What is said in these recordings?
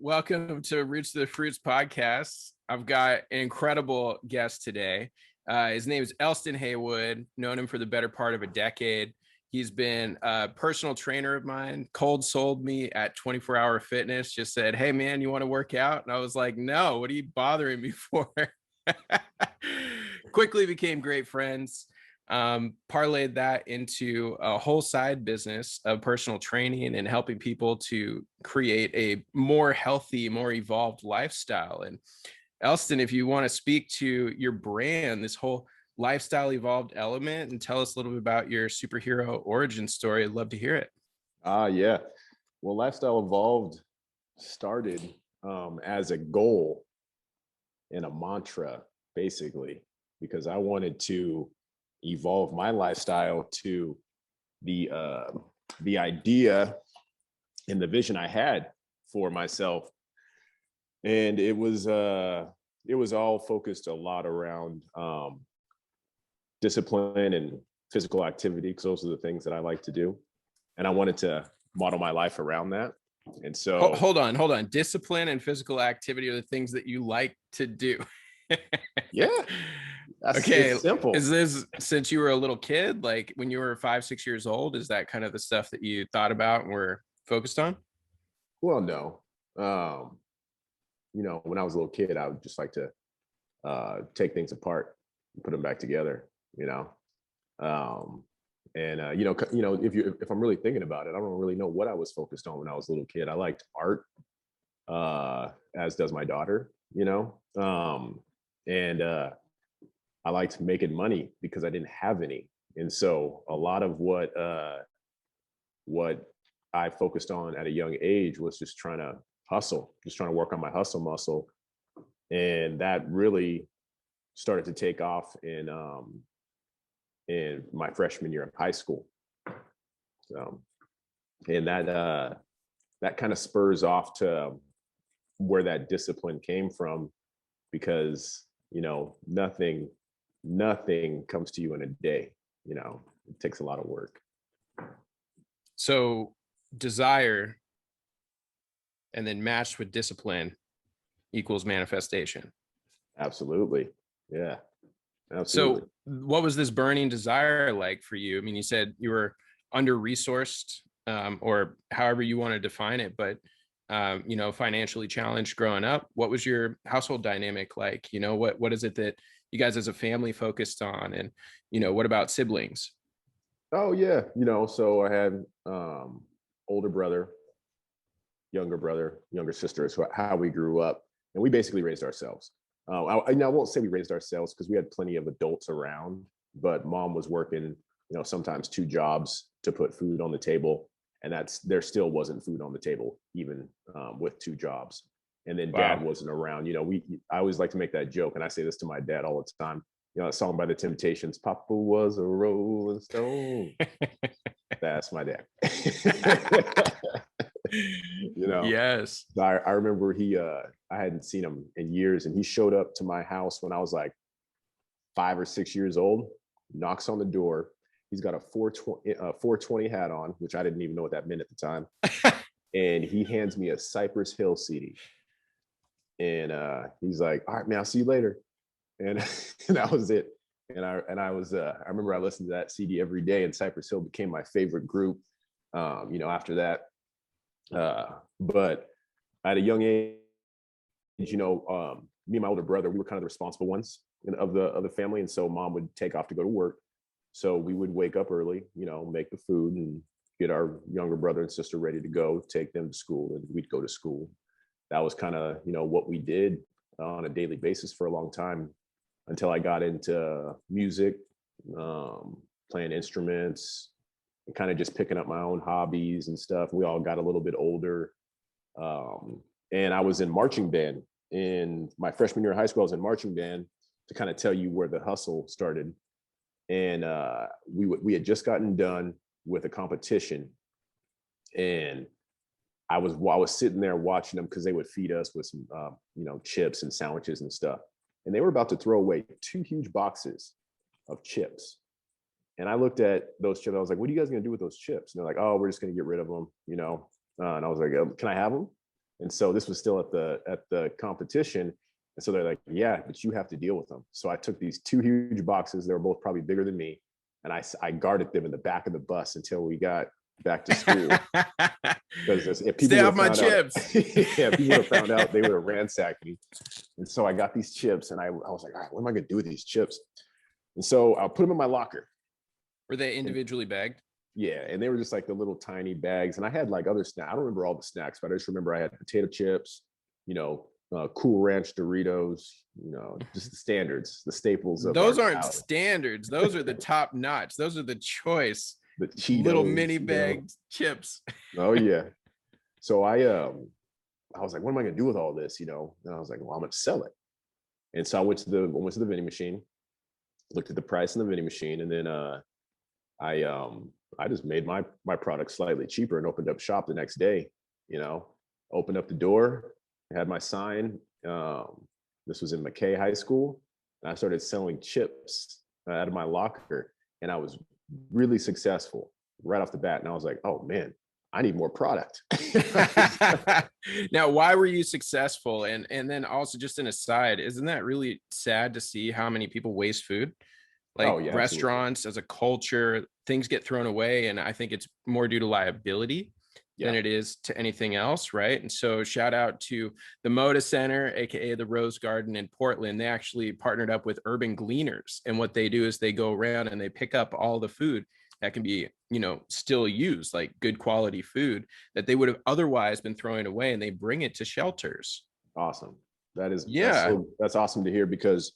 Welcome to Roots to the Fruits podcast. I've got an incredible guest today. His name is Elston Haywood. Known him for the better part of a decade. He's been a personal trainer of mine, cold sold me at 24 Hour Fitness, just said, "Hey man, you want to work out?" And I was like, "No, what are you bothering me for?" Quickly became great friends. Parlayed that into a whole side business of personal training and helping people to create a more healthy, more evolved lifestyle. And Elston, if you want to speak to your brand, this whole lifestyle evolved element, and tell us a little bit about your superhero origin story, I'd love to hear it. Yeah. Well, Lifestyle Evolved started as a goal and a mantra, basically, because I wanted to evolve my lifestyle to the idea and the vision I had for myself, and it was all focused a lot around discipline and physical activity, because those are the things that I like to do, and I wanted to model my life around that. And so hold on. Discipline and physical activity are the things that you like to do. Yeah. Okay. It's simple. Is this since you were a little kid, like when you were 5, 6 years old? Is that kind of the stuff that you thought about and were focused on? Well, no. When I was a little kid, I would just like to take things apart and put them back together, if I'm really thinking about it, I don't really know what I was focused on when I was a little kid. I liked art, as does my daughter, and I liked making money because I didn't have any. And so a lot of what I focused on at a young age was just trying to hustle, just trying to work on my hustle muscle. And that really started to take off in my freshman year of high school. So, and that kind of spurs off to where that discipline came from, because nothing comes to you in a day. It takes a lot of work. So desire and then matched with discipline equals manifestation. Absolutely. Yeah. Absolutely. So what was this burning desire like for you? I mean, you said you were under-resourced, or however you want to define it, but financially challenged growing up. What was your household dynamic like? What is it that you guys as a family focused on? And what about siblings? Oh yeah, so I had older brother, younger sister. Is how we grew up, and we basically raised ourselves. I won't say we raised ourselves because we had plenty of adults around, but mom was working, sometimes 2 jobs to put food on the table, and there still wasn't food on the table even with 2 jobs. And then dad wasn't around. I always like to make that joke, and I say this to my dad all the time. A song by the Temptations, "Papa was a rolling stone." That's my dad. Yes. I remember I hadn't seen him in years, and he showed up to my house when I was like 5 or 6 years old, knocks on the door. He's got a 420 hat on, which I didn't even know what that meant at the time. And he hands me a Cypress Hill CD. And he's like, "All right, man, I'll see you later." And that was it. And I remember I listened to that CD every day, and Cypress Hill became my favorite group, after that. But at a young age, me and my older brother, we were kind of the responsible ones of the family. And so mom would take off to go to work. So we would wake up early, make the food and get our younger brother and sister ready to go, take them to school, and we'd go to school. That was kind of, what we did on a daily basis for a long time, until I got into music, playing instruments, and kind of just picking up my own hobbies and stuff. We all got a little bit older. And I was in marching band in my freshman year of high school. I was in marching band, to kind of tell you where the hustle started. And we had just gotten done with a competition, and I was sitting there watching them, because they would feed us with some chips and sandwiches and stuff. And they were about to throw away 2 huge boxes of chips. And I looked at those chips. I was like, "What are you guys going to do with those chips?" And they're like, "Oh, we're just going to get rid of them, And I was like, "Can I have them?" And so this was still at the competition. And so they're like, yeah, but you have to deal with them. So I took these 2 huge boxes. They were both probably bigger than me. And I guarded them in the back of the bus until we got back to school. Because if people stay off my chips. Yeah, people would have found out, they would have ransacked me. And so I got these chips, and I was like, all right, what am I going to do with these chips? And so I'll put them in my locker. Were they individually bagged? Yeah, and they were just like the little tiny bags. And I had like other snacks. I don't remember all the snacks, but I just remember I had potato chips, Cool Ranch Doritos, just the standards, the staples of those aren't standards. Those are the top notch. Those are the choice. The Cheetos, little mini bagged chips. Oh yeah. So I was like, what am I gonna do with all this? And I was like, well, I'm gonna sell it. And so I went to the vending machine, looked at the price in the vending machine, and then I just made my product slightly cheaper and opened up shop the next day. Opened up the door, had my sign. This was in McKay High School, and I started selling chips out of my locker, and I was really successful right off the bat. And I was like, oh man, I need more product. Now, why were you successful? And then also, just an aside, isn't that really sad to see how many people waste food? Like restaurants as a culture, things get thrown away. And I think it's more due to liability than it is to anything else, right? And so shout out to the Moda Center, aka the Rose Garden in Portland. They actually partnered up with Urban Gleaners, and what they do is they go around and they pick up all the food that can be, still used, like good quality food that they would have otherwise been throwing away, and they bring it to shelters. Awesome. That's awesome to hear, because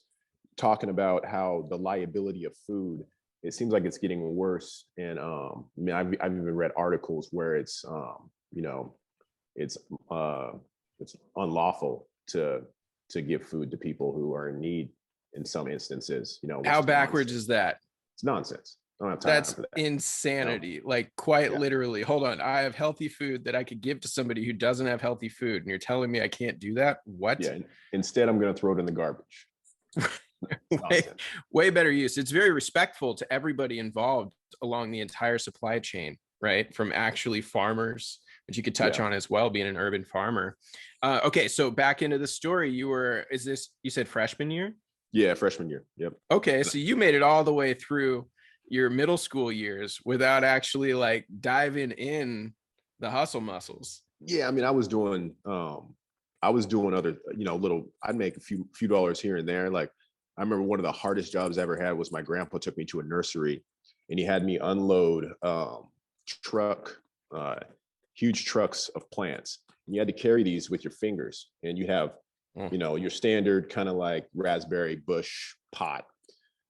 talking about how the liability of food, it seems like it's getting worse. And I've even read articles where it's it's unlawful to give food to people who are in need in some instances. How backwards is that? It's nonsense. I don't have time That's for that. insanity. Like quite literally. Hold on. I have healthy food that I could give to somebody who doesn't have healthy food, and you're telling me I can't do that? What? Yeah. Instead, I'm going to throw it in the garbage. way better use. It's very respectful to everybody involved along the entire supply chain, right? From actually farmers, which you could touch on as well, being an urban farmer. Okay, so back into the story. You said freshman year? Yeah, freshman year. Yep. Okay, so you made it all the way through your middle school years without actually like diving in the hustle muscles. Yeah, I was doing other, I'd make a few dollars here and there. Like, I remember one of the hardest jobs I ever had was my grandpa took me to a nursery, and he had me unload huge trucks of plants. And you had to carry these with your fingers, and you have, your standard kind of like raspberry bush pot.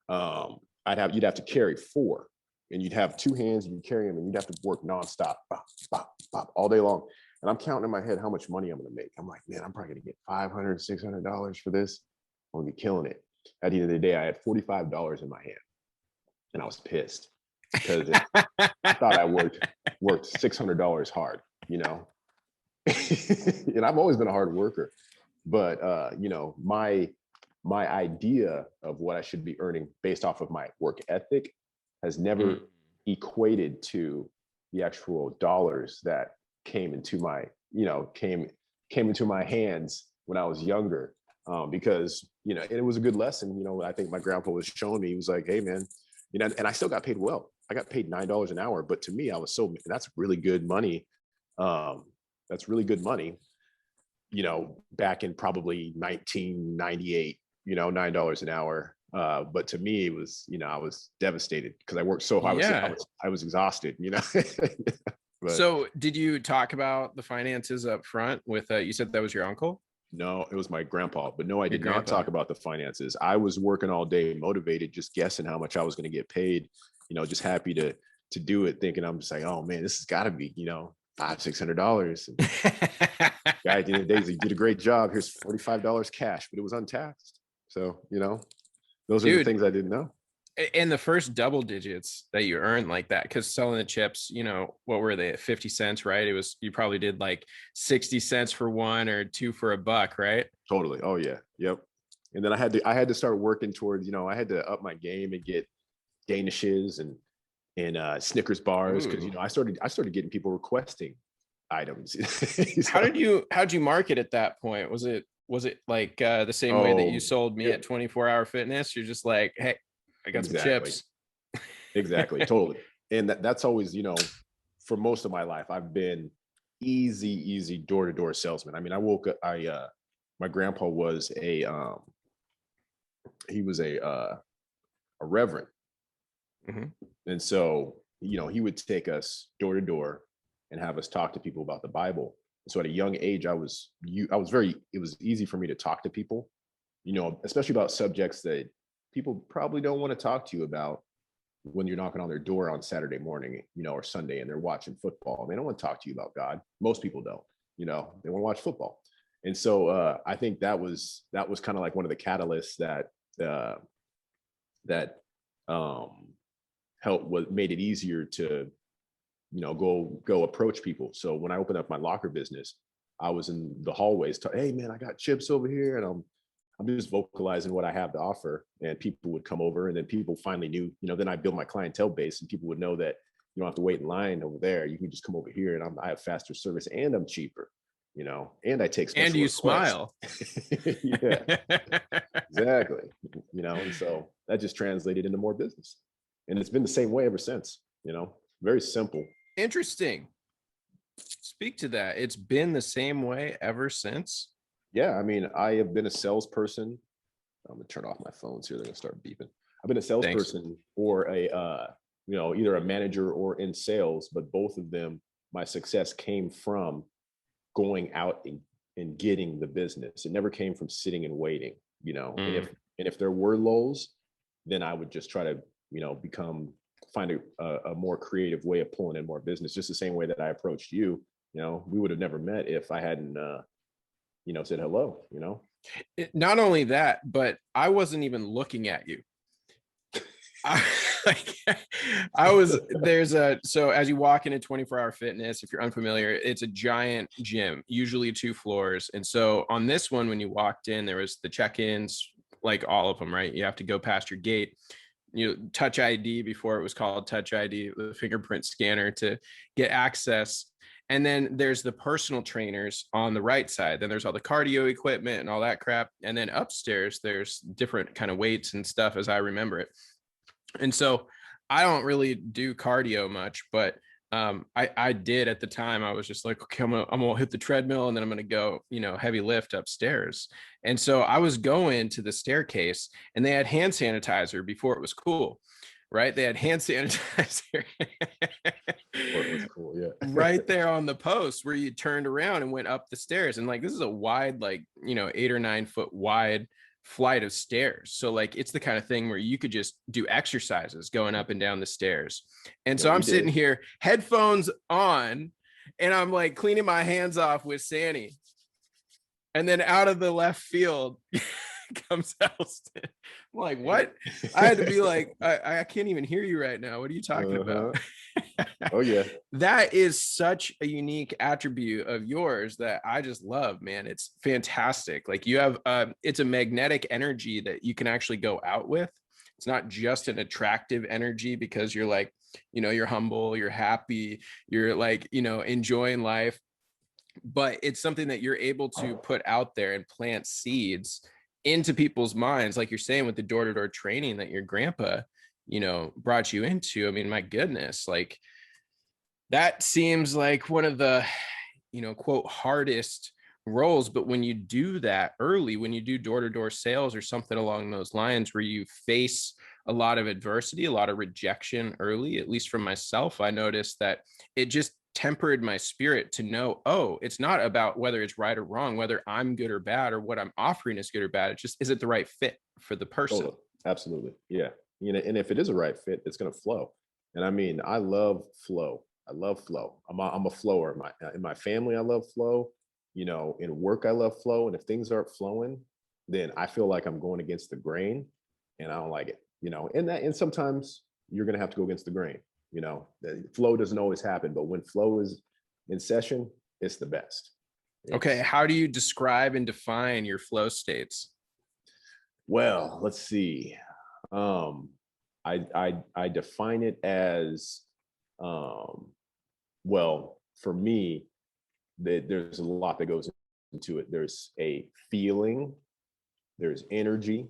You'd have to carry 4, and you'd have 2 hands, and you'd carry them, and you'd have to work nonstop, bop, bop, bop, all day long. And I'm counting in my head how much money I'm going to make. I'm like, man, I'm probably going to get $500, $600 for this. I'm going to be killing it. At the end of the day, I had $45 in my hand, and I was pissed because I thought I worked $600 hard, and I've always been a hard worker, but my idea of what I should be earning based off of my work ethic has never equated to the actual dollars that came into my hands when I was younger. Because and it was a good lesson. I think my grandpa was showing me. He was like, "Hey, man," and I still got paid well. I got paid $9 an hour, but to me, that's really good money. That's really good money. Back in probably 1998, $9 an hour. But to me, it was, I was devastated because I worked so hard. I was exhausted. But, so, did you talk about the finances up front with? You said that was your uncle? No, it was my grandpa. But no, I did not talk about the finances. I was working all day, motivated, just guessing how much I was going to get paid. Just happy to do it, thinking I'm just like, oh man, this has got to be, $500-$600. Guy at the end of the day, he did a great job. Here's $45 cash, but it was untaxed. So those are the things I didn't know. And the first double digits that you earned like that, because selling the chips, what were they at 50 cents, right? You probably did like 60 cents for 1 or 2 for $1, right? Totally. Oh yeah. Yep. And then I had to start working towards, I had to up my game and get Danishes and Snickers bars, because I started getting people requesting items. How'd you market at that point? Was it like the same way that you sold me at 24-hour fitness? You're just like, hey, I got some chips. Exactly, totally. And that's always, for most of my life, I've been easy door-to-door salesman. I mean, I woke up, my grandpa was he was a reverend. Mm-hmm. And so, he would take us door to door and have us talk to people about the Bible. So at a young age, it was easy for me to talk to people, especially about subjects that people probably don't want to talk to you about when you're knocking on their door on Saturday morning, or Sunday, and they're watching football. They don't want to talk to you about God. Most people don't, they want to watch football. And so I think that was kind of like one of the catalysts that made it easier to, go approach people. So when I opened up my locker business, I was in the hallways hey man, I got chips over here, and I'm just vocalizing what I have to offer, and people would come over, and then people finally knew, then I built my clientele base, and people would know that you don't have to wait in line over there. You can just come over here, and I have faster service, and I'm cheaper, and I take special and you requests. Smile. Yeah, exactly. And so that just translated into more business, and it's been the same way ever since. Very simple. Interesting. Speak to that. It's been the same way ever since. Yeah, I mean, I have been a salesperson. I'm gonna turn off my phones here. They're gonna start beeping. I've been a salesperson or either a manager or in sales, but both of them, my success came from going out and getting the business. It never came from sitting and waiting, And if there were lulls, then I would just try to, find a more creative way of pulling in more business. Just the same way that I approached you. We would have never met if I hadn't said hello. Not only that, but I wasn't even looking at you. So as you walk into 24-hour fitness, if you're unfamiliar, it's a giant gym, usually 2 floors. And so on this one, when you walked in, there was the check-ins, like all of them, right? You have to go past your gate, touch ID before it was called touch ID, the fingerprint scanner to get access. And then there's the personal trainers on the right side. Then there's all the cardio equipment and all that crap. And then upstairs, there's different kind of weights and stuff as I remember it. And so I don't really do cardio much, but I did at the time. I was just like, okay, I'm gonna hit the treadmill, and then I'm gonna go, heavy lift upstairs. And so I was going to the staircase, and they had hand sanitizer before it was cool, right? They had hand sanitizer. It was cool, yeah. Right there on the post where you turned around and went up the stairs. And like, this is a wide, 8 or 9 foot wide flight of stairs. So like, it's the kind of thing where you could just do exercises going up and down the stairs. And so I'm sitting here, headphones on, and I'm like cleaning my hands off with Sanny. And then out of the left field comes Elston. I'm like, what? I had to be like, I can't even hear you right now. What are you talking about? Oh yeah. That is such a unique attribute of yours that I just love, man. It's fantastic. Like you have it's a magnetic energy that you can actually go out with. It's not just an attractive energy because you're like, you're humble, you're happy, you're like, enjoying life, but it's something that you're able to put out there and plant seeds into people's minds, like you're saying with the door-to-door training that your grandpa brought you into. I mean, my goodness, like that seems like one of the quote hardest roles. But when you do that early, when you do door-to-door sales or something along those lines, where you face a lot of adversity, a lot of rejection early, at least from myself, I noticed that it just tempered my spirit to know, oh, it's not about whether it's right or wrong, whether I'm good or bad, or what I'm offering is good or bad. It's just, is it the right fit for the person? Totally. Absolutely. Yeah. And if it is a right fit, it's going to flow. And I mean, I love flow. I'm a flower. In my family, I love flow. In work, I love flow. And if things aren't flowing, then I feel like I'm going against the grain, and I don't like it. And sometimes you're going to have to go against the grain. The flow doesn't always happen, but when flow is in session, it's the best. Okay, how do you describe and define your flow states? Well, let's see. I define it as, well, for me, there's a lot that goes into it. There's a feeling, there's energy,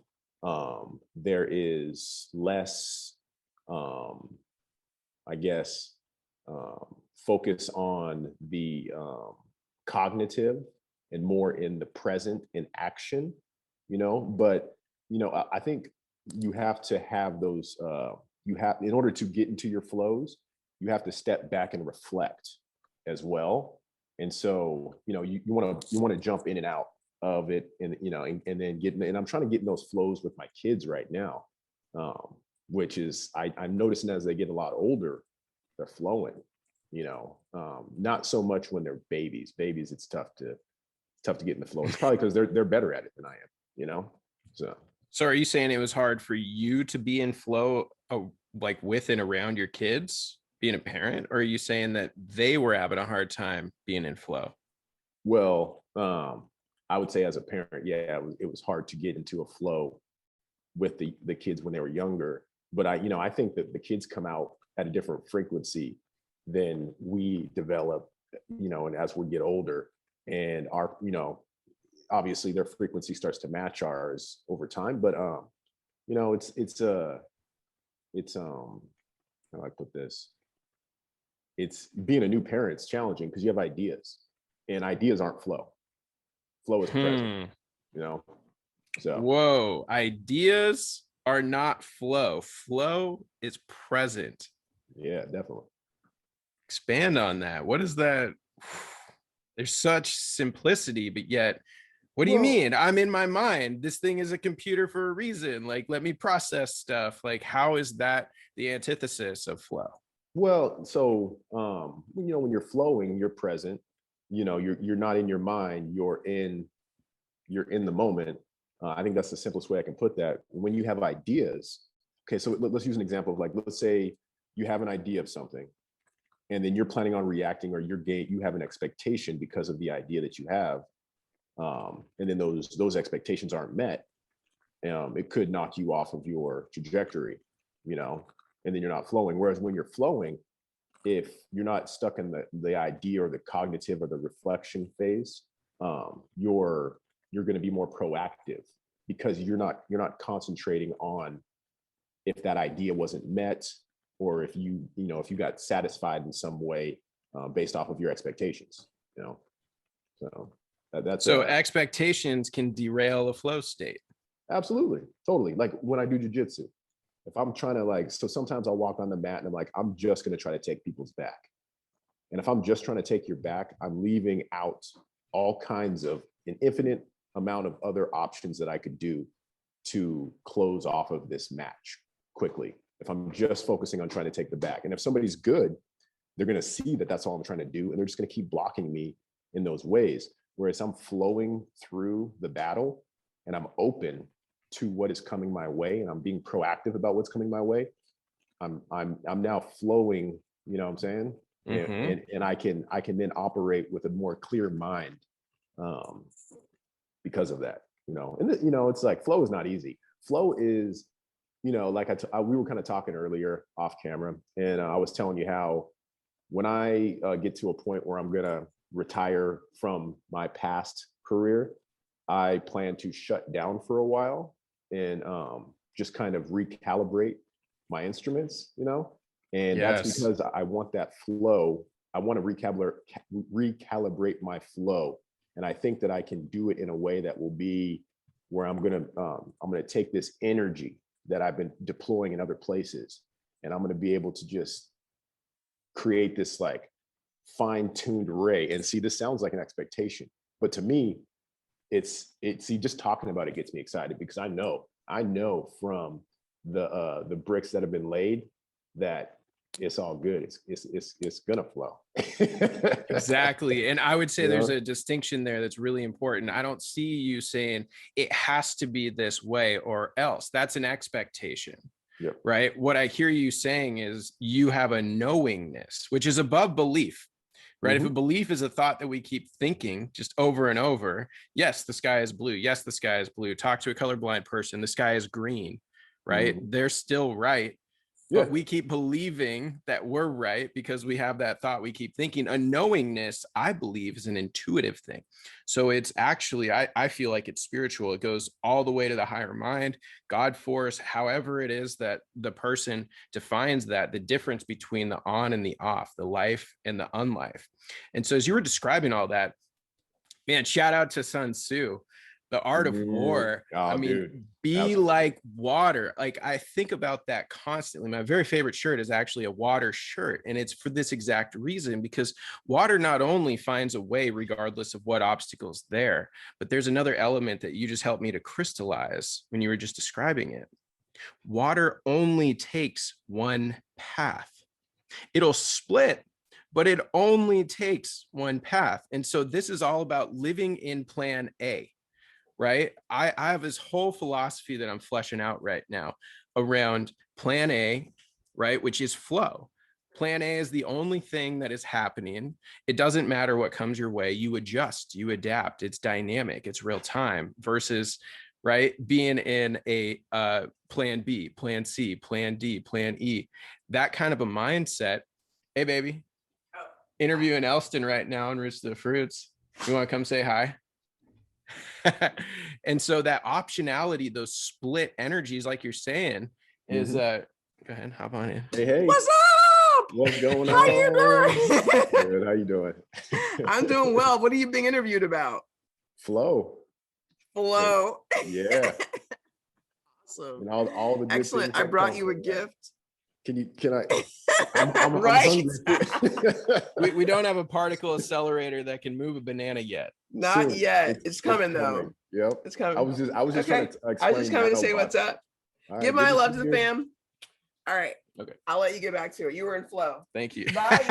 there is less, I guess, focus on the cognitive and more in the present in action, but I think you have to have those, in order to get into your flows, you have to step back and reflect as well. And so, you want to jump in and out of it, and and then and I'm trying to get in those flows with my kids right now, which is I'm noticing as they get a lot older, they're flowing, not so much when they're babies. It's tough to get in the flow. It's probably because they're better at it than I am, So are you saying it was hard for you to be in flow, like with and around your kids, being a parent, or are you saying that they were having a hard time being in flow? Well, I would say as a parent, yeah, it was hard to get into a flow with the kids when they were younger. But I think that the kids come out at a different frequency than we develop, and as we get older, and our, obviously their frequency starts to match ours over time. But it's how do I put this? It's being a new parent. It's challenging because you have ideas, and ideas aren't flow. Flow is present, So whoa, ideas are not flow. Flow is present. Yeah, definitely. Expand on that. What is that? There's such simplicity, but yet, what do you mean? I'm in my mind. This thing is a computer for a reason. Like, let me process stuff. Like, how is that the antithesis of flow? Well, so when you're flowing, you're present. You're not in your mind. You're in the moment. I think that's the simplest way I can put that. When you have ideas, okay, so let's use an example of, like, let's say you have an idea of something, and then you're planning on reacting, or you have an expectation because of the idea that you have, and then those expectations aren't met. It could knock you off of your trajectory, and then you're not flowing. Whereas when you're flowing, if you're not stuck in the idea or the cognitive or the reflection phase, you're going to be more proactive, because you're not concentrating on if that idea wasn't met, or if you got satisfied in some way based off of your expectations. So that's expectations can derail a flow state. Absolutely, totally. Like when I do jujitsu, if I'm trying to, so sometimes I'll walk on the mat and I'm like, I'm just going to try to take people's back. And if I'm just trying to take your back, I'm leaving out all kinds of an infinite amount of other options that I could do to close off of this match quickly, if I'm just focusing on trying to take the back. And if somebody's good, they're going to see that that's all I'm trying to do, and they're just going to keep blocking me in those ways. Whereas I'm flowing through the battle, and I'm open to what is coming my way, and I'm being proactive about what's coming my way, I'm now flowing, you know what I'm saying? Mm-hmm. And I can then operate with a more clear mind because of that, and it's like, flow is not easy. Flow is, like we were kind of talking earlier off camera, and I was telling you how when I get to a point where I'm going to retire from my past career, I plan to shut down for a while and just kind of recalibrate my instruments, and yes. That's because I want that flow. I want to recalibrate my flow. And I think that I can do it in a way that will be where I'm going to take this energy that I've been deploying in other places, and I'm going to be able to just create this like fine-tuned ray. And see, this sounds like an expectation, but to me, it's just talking about it gets me excited, because I know from the bricks that have been laid that it's all good. It's gonna flow. Exactly. And I would say there's a distinction there that's really important. I don't see you saying it has to be this way or else. That's an expectation. Yep. Right. What I hear you saying is you have a knowingness, which is above belief. Right. Mm-hmm. If a belief is a thought that we keep thinking just over and over, yes, the sky is blue. Yes, the sky is blue. Talk to a colorblind person. The sky is green. Right. Mm-hmm. They're still right. but we keep believing that we're right because we have that thought. We keep thinking. A knowingness, I believe, is an intuitive thing. So it's actually, I feel like it's spiritual. It goes all the way to the higher mind, God force, however it is that the person defines that, the difference between the on and the off, the life and the unlife. And so as you were describing all that, man, shout out to Sun Tzu, the art of war. I mean, dude, be absolutely. like water. Like, I think about that constantly. My very favorite shirt is actually a water shirt. And it's for this exact reason, because water not only finds a way regardless of what obstacle's there, but there's another element that you just helped me to crystallize when you were just describing it. Water only takes one path. It'll split, but it only takes one path. And so this is all about living in plan A, right? I have this whole philosophy that I'm fleshing out right now around plan A, right? Which is flow. Plan A is the only thing that is happening. It doesn't matter what comes your way. You adjust, you adapt. It's dynamic, it's real time versus, right, being in a plan B, plan C, plan D, plan E, that kind of a mindset. Hey, baby, interviewing Elston right now in Roots to the Fruits. You want to come say hi? And so that optionality, those split energies, like you're saying, is go ahead, hop on in. Hey, what's up? What's going on? How you doing? Good. How you doing? I'm doing well. What are you being interviewed about? Flow. Yeah. Awesome. And all the good excellent. I brought you a gift. Can I? I'm right? hungry. we don't have a particle accelerator that can move a banana yet. Not soon. Yet. It's coming though. Yep. It's coming. I was just okay. trying to explain. I was just coming to say what's up. Right, give my love to the fam. All right. Okay. I'll let you get back to it. You were in flow. Thank you. Bye.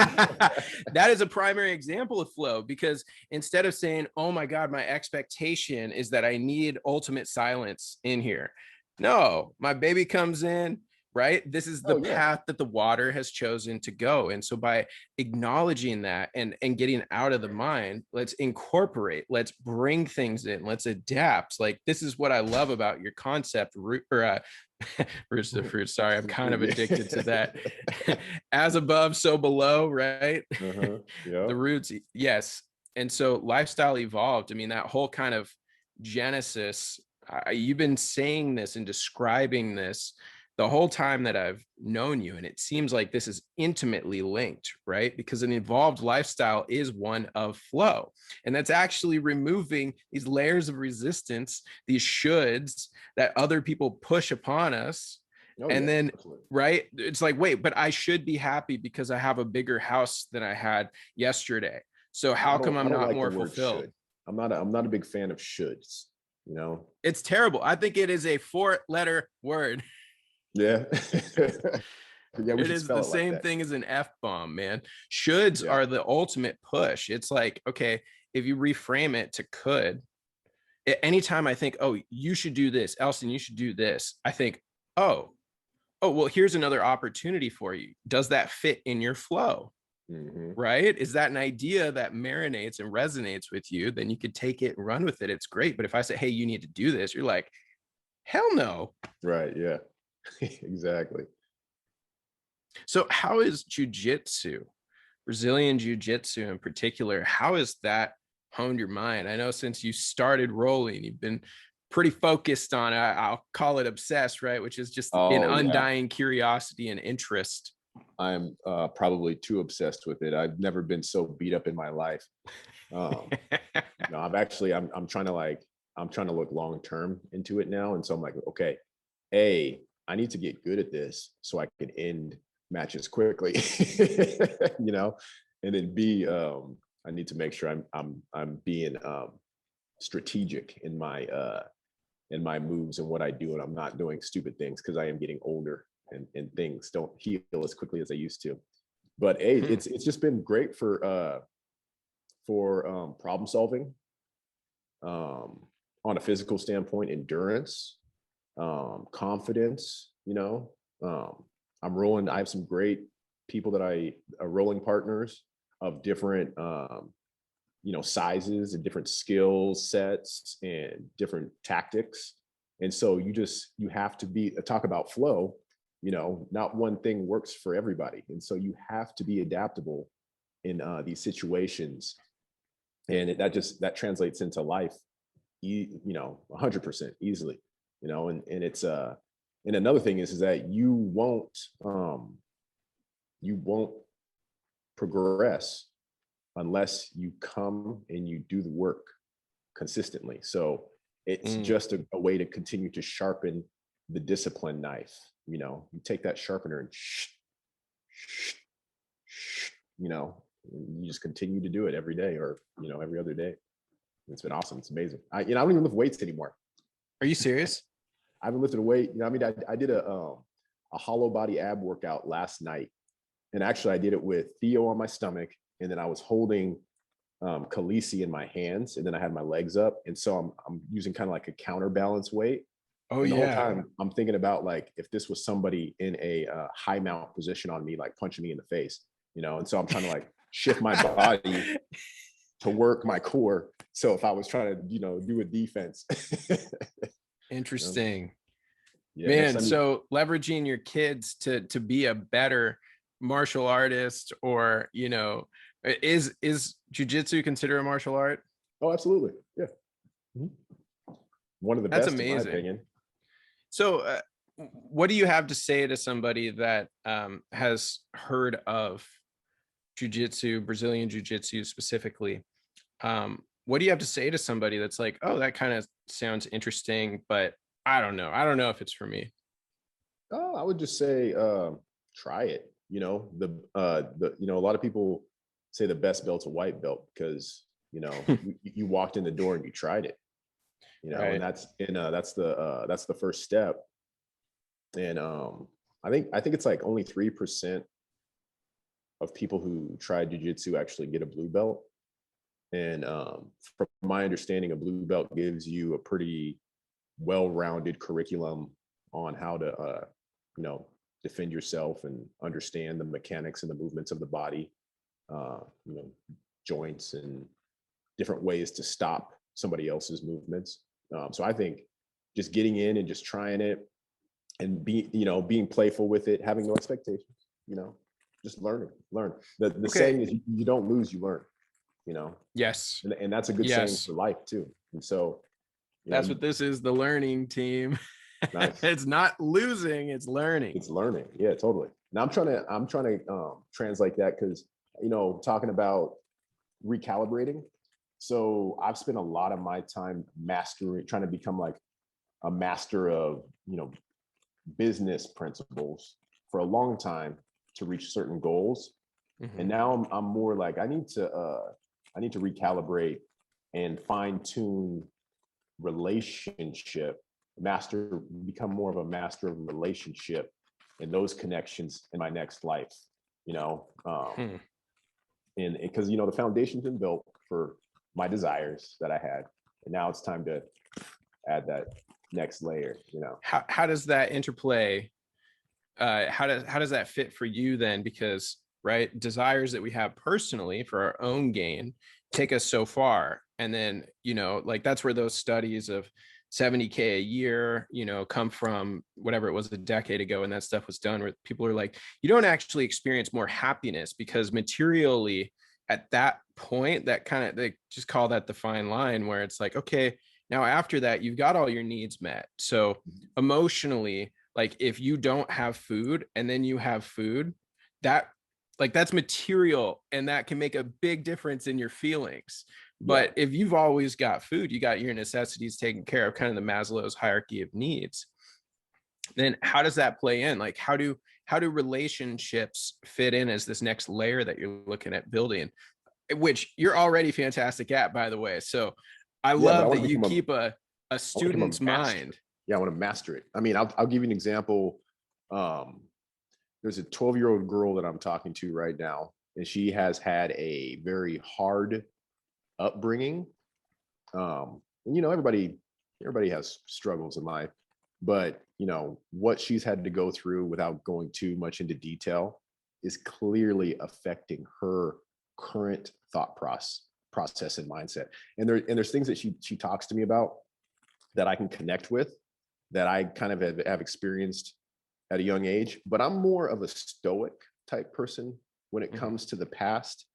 That is a primary example of flow, because instead of saying, oh my God, my expectation is that I need ultimate silence in here. No, my baby comes in, right? This is the path that the water has chosen to go. And so by acknowledging that and getting out of the mind, let's incorporate, let's bring things in, let's adapt. Like, this is what I love about your concept, Roots to the Fruit. Sorry, I'm kind of addicted to that. As above, so below, right? The roots, yes. And so lifestyle evolved. I mean, that whole kind of genesis, you've been saying this and describing this the whole time that I've known you. And it seems like this is intimately linked, right? Because an evolved lifestyle is one of flow. And that's actually removing these layers of resistance, these shoulds that other people push upon us. Then, absolutely. Right? It's like, wait, but I should be happy because I have a bigger house than I had yesterday. So how come I'm not more fulfilled? I'm not a big fan of shoulds, you know? It's terrible. I think it is a 4-letter word. Yeah. It is the same thing as an F-bomb, man. Shoulds are the ultimate push. It's like, okay, if you reframe it to could, anytime I think, oh, you should do this, Elston, you should do this, I think, oh, well, here's another opportunity for you. Does that fit in your flow? Right? Is that an idea that marinates and resonates with you? Then you could take it and run with it. It's great. But if I say, hey, you need to do this, you're like, hell no. Right. Yeah. Exactly. So how is jujitsu, Brazilian jiu-jitsu in particular, how has that honed your mind? I know since you started rolling, you've been pretty focused on, I'll call it obsessed, right? Which is just an undying curiosity and interest. I'm probably too obsessed with it. I've never been so beat up in my life. No, I'm trying to look long-term into it now. And so I'm like, okay, I need to get good at this so I can end matches quickly, you know, and then B, I need to make sure I'm being strategic in my moves and what I do, and I'm not doing stupid things because I am getting older and things don't heal as quickly as they used to. But it's just been great for problem solving, on a physical standpoint, endurance, confidence, you know. I have some great people that are rolling partners of different sizes and different skill sets and different tactics. And so you have to talk about flow. not one thing works for everybody. And so you have to be adaptable in these situations. And that translates into life, 100% easily, and it's, and another thing is that you won't progress unless you come and you do the work consistently. So it's just a way to continue to sharpen the discipline knife. You take that sharpener and you just continue to do it every day, or every other day. It's been awesome. It's amazing. I don't even lift weights anymore. Are you serious? I haven't lifted a weight. I did a hollow body ab workout last night, and actually I did it with Theo on my stomach, and then I was holding Khaleesi in my hands, and then I had my legs up, and so I'm using kind of like a counterbalance weight. Oh, and the yeah. whole time I'm thinking about, like, if this was somebody in a high mount position on me, like punching me in the face, and so I'm trying to like shift my body to work my core. So if I was trying to, do a defense. Interesting. Yeah, Man, so leveraging your kids to be a better martial artist, or, is jujitsu considered a martial art? Oh, absolutely. Yeah. One of the That's best, amazing. in my opinion. So what do you have to say to somebody that has heard of jujitsu, Brazilian jiu-jitsu specifically? What do you have to say to somebody that's like, oh, that kind of sounds interesting, but I don't know if it's for me? Oh, I would just say try it. A lot of people say the best belt's a white belt because you walked in the door and you tried it. Right. And that's the first step. And I think it's like only 3% of people who try jiu-jitsu actually get a blue belt. And from my understanding, a blue belt gives you a pretty well-rounded curriculum on how to defend yourself and understand the mechanics and the movements of the body, joints and different ways to stop somebody else's movements. So I think just getting in and just trying it and being playful with it, having no expectations, just learn. The saying is you don't lose, you learn, Yes. And that's a good saying for life too. And so that's what this is, the learning team. Nice. It's not losing, it's learning. It's learning. Yeah, totally. Now I'm trying to translate that, because, talking about recalibrating. So I've spent a lot of my time trying to become like a master of, business principles for a long time to reach certain goals. Mm-hmm. And now I'm more like, I need to recalibrate and fine tune become more of a master of relationship and those connections in my next life, and because, the foundation's been built for my desires that I had, and now it's time to add that next layer. How does that interplay? How does that fit for you then? Because right, desires that we have personally for our own gain take us so far, and then like that's where those studies of 70K a year come from, whatever it was a decade ago, and that stuff was done, where people are like, you don't actually experience more happiness, because materially at that point, they just call that the fine line, where it's like, okay, now after that you've got all your needs met. So emotionally, like if you don't have food and then you have food, that's material, and that can make a big difference in your feelings. But if you've always got food, you got your necessities taken care of, kind of the Maslow's hierarchy of needs, then how does that play in? Like how do relationships fit in as this next layer that you're looking at building, which you're already fantastic at, by the way. So I love that you keep a student's mind. Yeah, I want to master it. I mean, I'll give you an example. There's a 12-year-old girl that I'm talking to right now, and she has had a very hard upbringing. Everybody has struggles in life, but what she's had to go through, without going too much into detail, is clearly affecting her current thought process and mindset. And there's things that she talks to me about that I can connect with, that I kind of have experienced at a young age, but I'm more of a stoic type person when it comes to the past.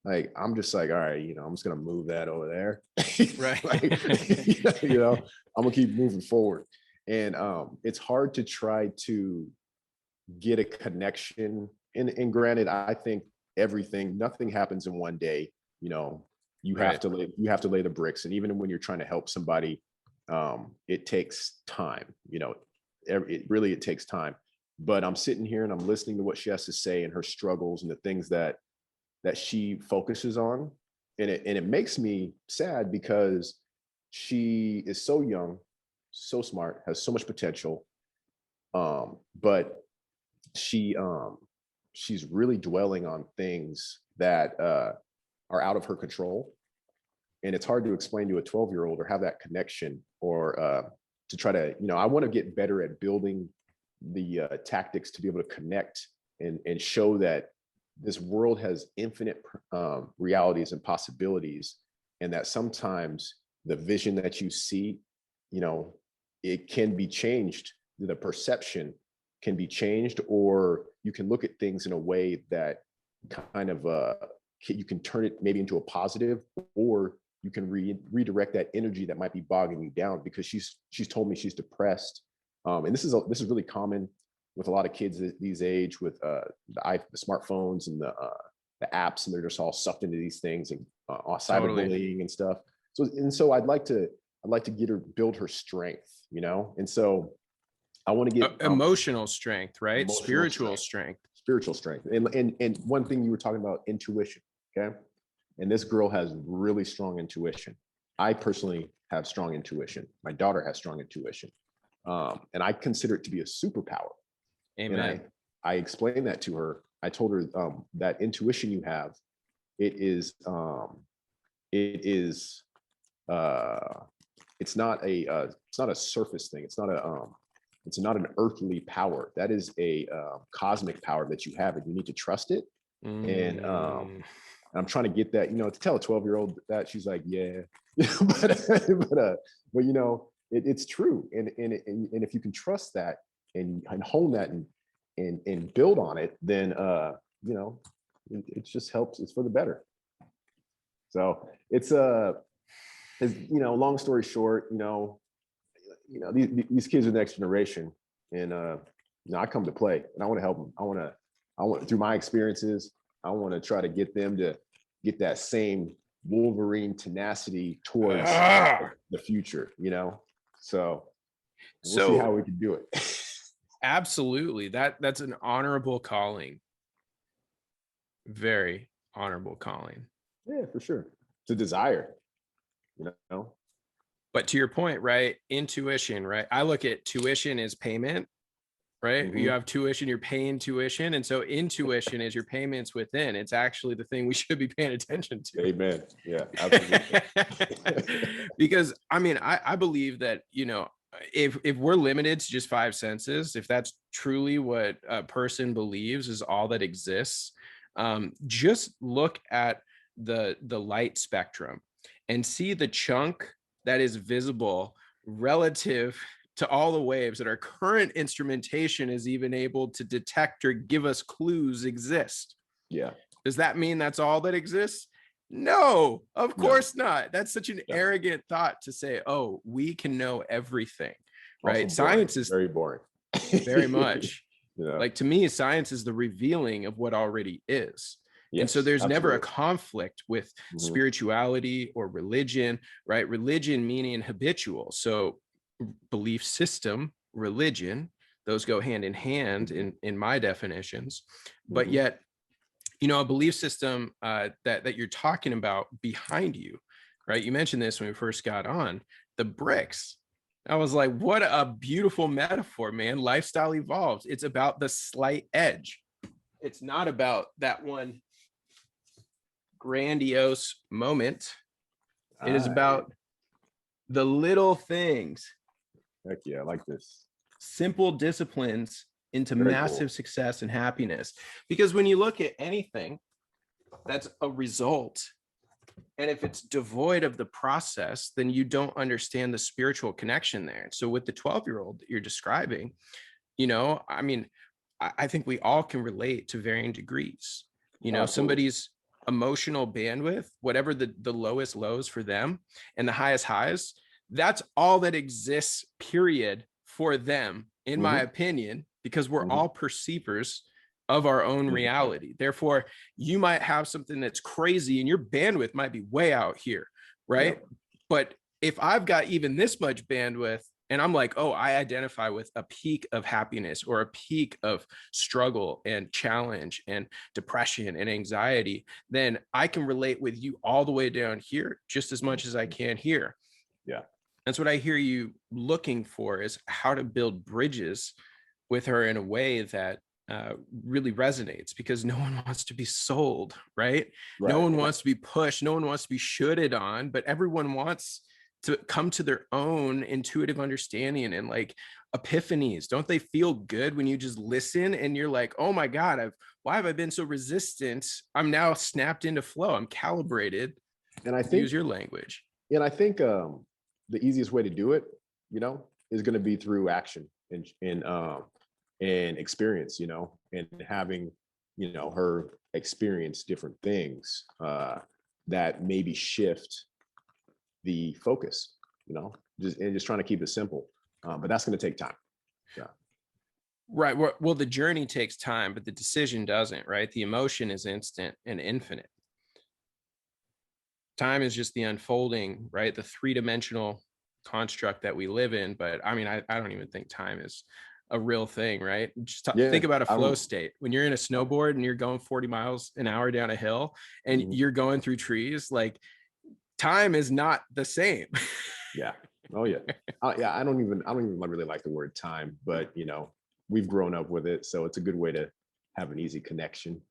Like, I'm just like, all right, I'm just going to move that over there. Right. Like, I'm going to keep moving forward. And it's hard to try to get a connection. And granted, I think nothing happens in one day. You have to lay the bricks. And even when you're trying to help somebody, it takes time. It takes time. But I'm sitting here and I'm listening to what she has to say and her struggles and the things that she focuses on. And it makes me sad because she is so young, so smart, has so much potential. But she's really dwelling on things that are out of her control. And it's hard to explain to a 12-year-old or have that connection, or to try to, I want to get better at building the tactics to be able to connect and show that this world has infinite realities and possibilities, and that sometimes the vision that you see, it can be changed. The perception can be changed, or you can look at things in a way that kind of you can turn it maybe into a positive, or you can redirect that energy that might be bogging you down, because she's told me she's depressed. And this is really common with a lot of kids these age, with the smartphones and the apps, and they're just all sucked into these things, and cyberbullying and stuff. So I'd like to get her, build her strength, and so I want to get emotional strength, right? Spiritual strength. And one thing you were talking about, intuition. Okay. And this girl has really strong intuition. I personally have strong intuition. My daughter has strong intuition. And I consider it to be a superpower. Amen. And I explained that to her. I told her that intuition you have, it's not a surface thing. It's not an earthly power. That is a cosmic power that you have, and you need to trust it. And I'm trying to get that, to tell a 12-year-old that. She's like, yeah, but it's true. And if you can trust that and hone that and build on it, then it just helps. It's for the better. So it's long story short, these kids are the next generation, and I come to play, and I want to help them. I want through my experiences, I want to try to get them to get that same Wolverine tenacity towards the future, So we'll see how we can do it. Absolutely. That's an honorable calling. Very honorable calling. Yeah, for sure. It's a desire, But to your point, right? Intuition, right? I look at tuition as payment, right? Mm-hmm. You have tuition, you're paying tuition. And so intuition is your payments within. It's actually the thing we should be paying attention to. Amen. Yeah, absolutely. Because I believe that, if we're limited to just 5 senses, if that's truly what a person believes is all that exists, just look at the light spectrum and see the chunk that is visible relative to all the waves that our current instrumentation is even able to detect or give us clues exist. Yeah. Does that mean that's all that exists? No, of course not. That's such an arrogant thought to say, oh, we can know everything, right? Science is very boring. Very much. Yeah. Like, to me, science is the revealing of what already is. Yes, and so there's absolutely. never a conflict with spirituality or religion, right? Religion meaning habitual. So belief system, religion, those go hand in hand in my definitions. But yet, a belief system that you're talking about behind you, right? You mentioned this when we first got on, the bricks. I was like, what a beautiful metaphor, man. Lifestyle evolves. It's about the slight edge. It's not about that one grandiose moment. It is about the little things. Heck yeah, I like this. Simple disciplines into massive success and happiness. Because when you look at anything that's a result, and if it's devoid of the process, then you don't understand the spiritual connection there. So with the 12-year-old that you're describing, You know, I mean, I think we all can relate to varying degrees. You know, Absolutely. somebody's emotional bandwidth, whatever the lowest lows for them and the highest highs, that's all that exists, period, for them, in my opinion, because we're all perceivers of our own reality. Therefore, you might have something that's crazy and your bandwidth might be way out here, right? Yep. But if I've got even this much bandwidth and I'm like, oh, I identify with a peak of happiness or a peak of struggle and challenge and depression and anxiety, then I can relate with you all the way down here just as much as I can here. Yeah. That's what I hear you looking for, is how to build bridges with her in a way that really resonates, because no one wants to be sold, right? No one wants to be pushed. No one wants to be shoulded on, but everyone wants to come to their own intuitive understanding and like epiphanies. Don't they feel good when you just listen and you're like, oh my God, why have I been so resistant? I'm now snapped into flow. I'm calibrated. And I think, use your language. And I think the easiest way to do it, you know, is going to be through action and experience, you know, and having, you know, her experience different things that maybe shift the focus, you know, just trying to keep it simple. But that's going to take time. Yeah. Right. Well, the journey takes time, but the decision doesn't, right? The emotion is instant and infinite. Time is just the unfolding, right? The three-dimensional construct that we live in. But I mean, I don't even think time is a real thing, right? Just think about a flow state. When you're in a snowboard and you're going 40 miles an hour down a hill and you're going through trees, like, time is not the same. Yeah. Oh yeah. Yeah. I don't even really like the word time, but you know, we've grown up with it, so it's a good way to have an easy connection.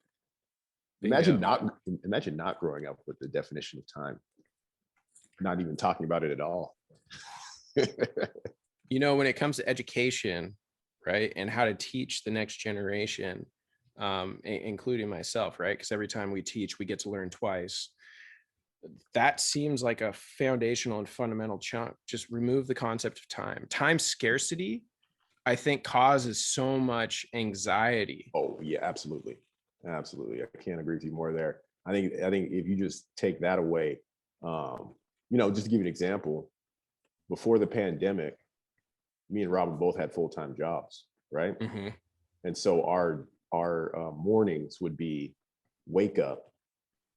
Imagine not growing up with the definition of time, not even talking about it at all. You know, when it comes to education, right, and how to teach the next generation, including myself, right, because every time we teach, we get to learn twice. That seems like a foundational and fundamental chunk. Just remove the concept of time. Time scarcity, I think, causes so much anxiety. Oh yeah, absolutely. Absolutely. I can't agree with you more there. I think if you just take that away, you know, just to give you an example, before the pandemic, me and Robin both had full-time jobs, right? And so our mornings would be wake up.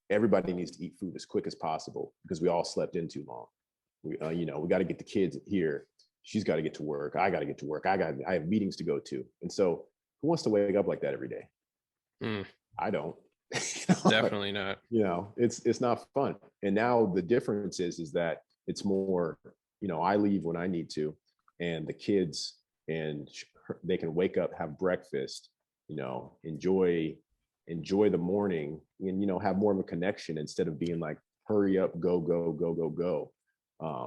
Everybody needs to eat food as quick as possible because we all slept in too long. We, you know, we got to get the kids here. She's got to get to work. I got to get to work. I have meetings to go to. And so who wants to wake up like that every day? I don't. Definitely not. You know, it's not fun. And now the difference is that it's more, you know, I leave when I need to, and the kids, and they can wake up, have breakfast, you know, enjoy the morning, and, you know, have more of a connection instead of being like, hurry up, go, go, go, go, go.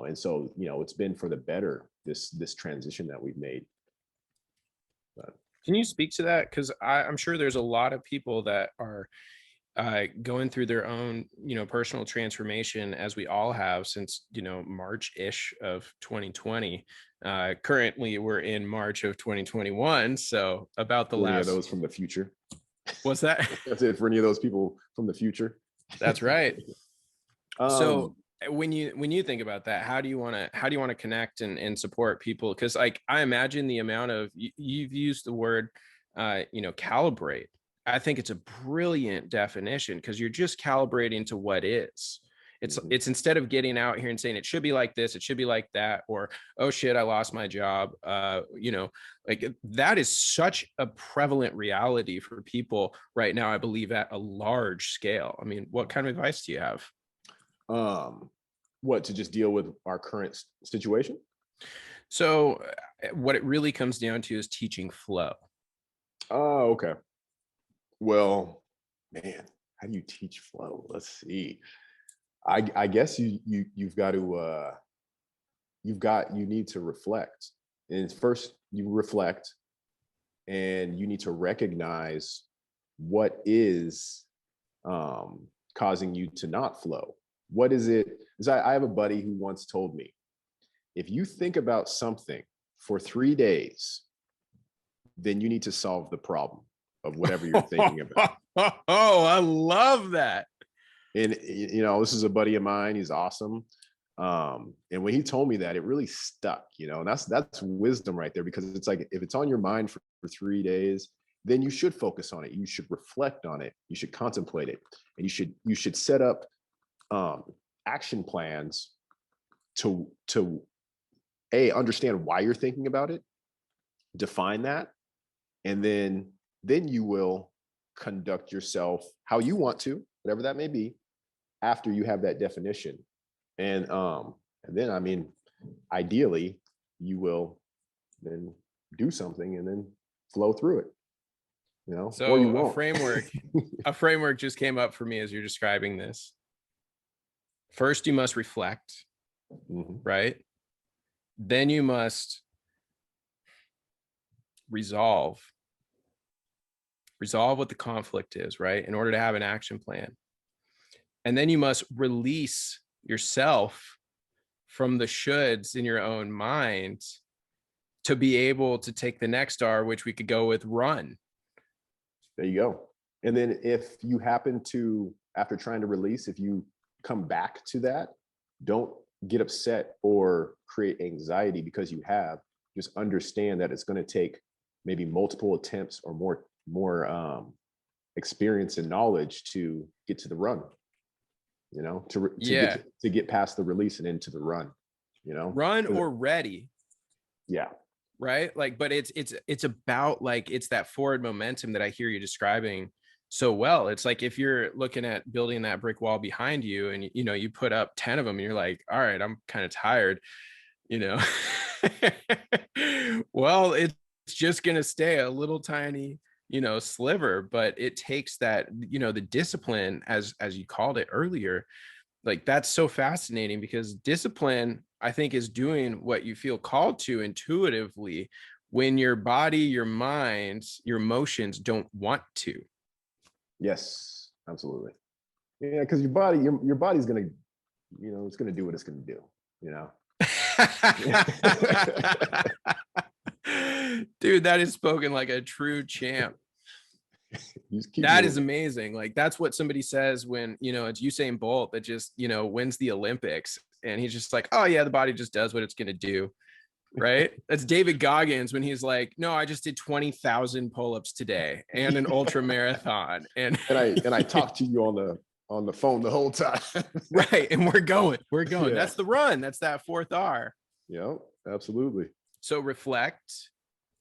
And so, you know, it's been for the better, this transition that we've made. But can you speak to that? Because I'm sure there's a lot of people that are going through their own, you know, personal transformation, as we all have since, you know, March-ish of 2020. Currently, we're in March of 2021. So about the for last... any of those from the future. What's that? That's it for any of those people from the future. That's right. So when you think about that, how do you want to connect and support people? Because like, I imagine the amount of, you've used the word, you know, calibrate. I think it's a brilliant definition, because you're just calibrating to what is. It's instead of getting out here and saying it should be like this, it should be like that, or, oh shit, I lost my job. You know, like, that is such a prevalent reality for people right now, I believe, at a large scale. I mean, what kind of advice do you have? What, to just deal with our current situation? So what it really comes down to is teaching flow. Oh, okay. Well, man, how do you teach flow? Let's see. I guess you've got to you need to reflect. And first you reflect, and you need to recognize what is causing you to not flow. What is it? Because I have a buddy who once told me, if you think about something for 3 days, then you need to solve the problem of whatever you're thinking about. Oh, I love that. And this is a buddy of mine. He's awesome. And when he told me that, it really stuck, and that's wisdom right there, because it's like, if it's on your mind for 3 days, then you should focus on it. You should reflect on it. You should contemplate it. And you should set up action plans to understand why you're thinking about it, define that, and then you will conduct yourself how you want to, whatever that may be, after you have that definition. And then, I mean, ideally, you will then do something and then flow through it. So or you won't. a framework just came up for me as you're describing this. First, you must reflect, right? Then you must resolve what the conflict is, right? In order to have an action plan. And then you must release yourself from the shoulds in your own mind to be able to take the next R, which we could go with run. There you go. And then if you happen to, after trying to release, if you come back to that, don't get upset or create anxiety because you have. Just understand that it's going to take maybe multiple attempts or more experience and knowledge to get to the run. To get past the release and into the run. Run or ready. Yeah. Right. Like, but it's about, like, it's that forward momentum that I hear you describing so well. It's like, if you're looking at building that brick wall behind you and, you put up 10 of them and you're like, all right, I'm kind of tired, well, it's just going to stay a little tiny, sliver, but it takes that, the discipline, as you called it earlier. Like, that's so fascinating, because discipline, I think, is doing what you feel called to intuitively when your body, your mind, your emotions don't want to. Yes, absolutely. Yeah, because your body's gonna, it's gonna do what it's gonna do. Dude, that is spoken like a true champ. That is amazing. Like, that's what somebody says when, it's Usain Bolt that just, wins the Olympics, and he's just like, oh yeah, the body just does what it's going to do. Right. That's David Goggins when he's like, no, I just did 20,000 pull-ups today and an ultra marathon. And I talked to you on the phone the whole time. Right. And we're going. Yeah. That's the run. That's that fourth R. Yeah, absolutely. So reflect,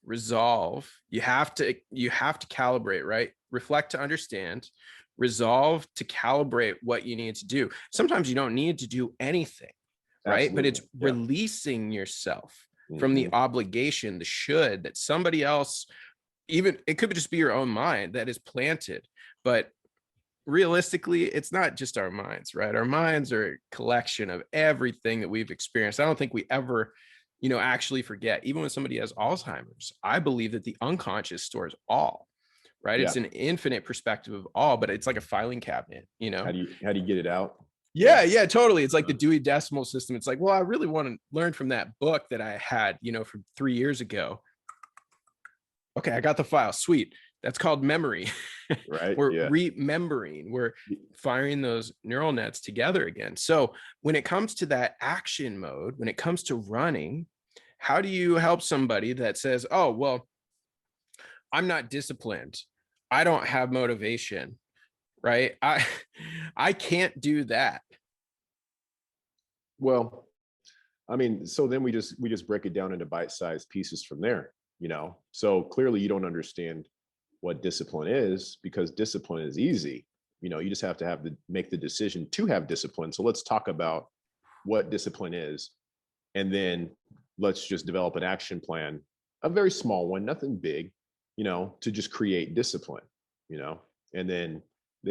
resolve. You have to calibrate, right? Reflect to understand, resolve to calibrate what you need to do. Sometimes you don't need to do anything, right? Absolutely. But it's releasing yourself from the obligation, the should that somebody else, even it could just be your own mind that is planted. But realistically, it's not just our minds, right? Our minds are a collection of everything that we've experienced. I don't think we ever actually forget. Even when somebody has Alzheimer's, I believe that the unconscious stores all, right? Yeah. It's an infinite perspective of all, but it's like a filing cabinet, How do you get it out? Yeah, totally. It's like the Dewey Decimal System. It's like, well, I really want to learn from that book that I had, from 3 years ago. Okay, I got the file. Sweet. That's called memory. Right. We're remembering. We're firing those neural nets together again. So when it comes to that action mode, when it comes to running, how do you help somebody that says, oh, well, I'm not disciplined, I don't have motivation, right? I can't do that. Well, I mean, so then we just break it down into bite-sized pieces from there, So clearly you don't understand what discipline is, because discipline is easy. You just have to make the decision to have discipline. So let's talk about what discipline is, and then let's just develop an action plan, a very small one, nothing big, to just create discipline, and then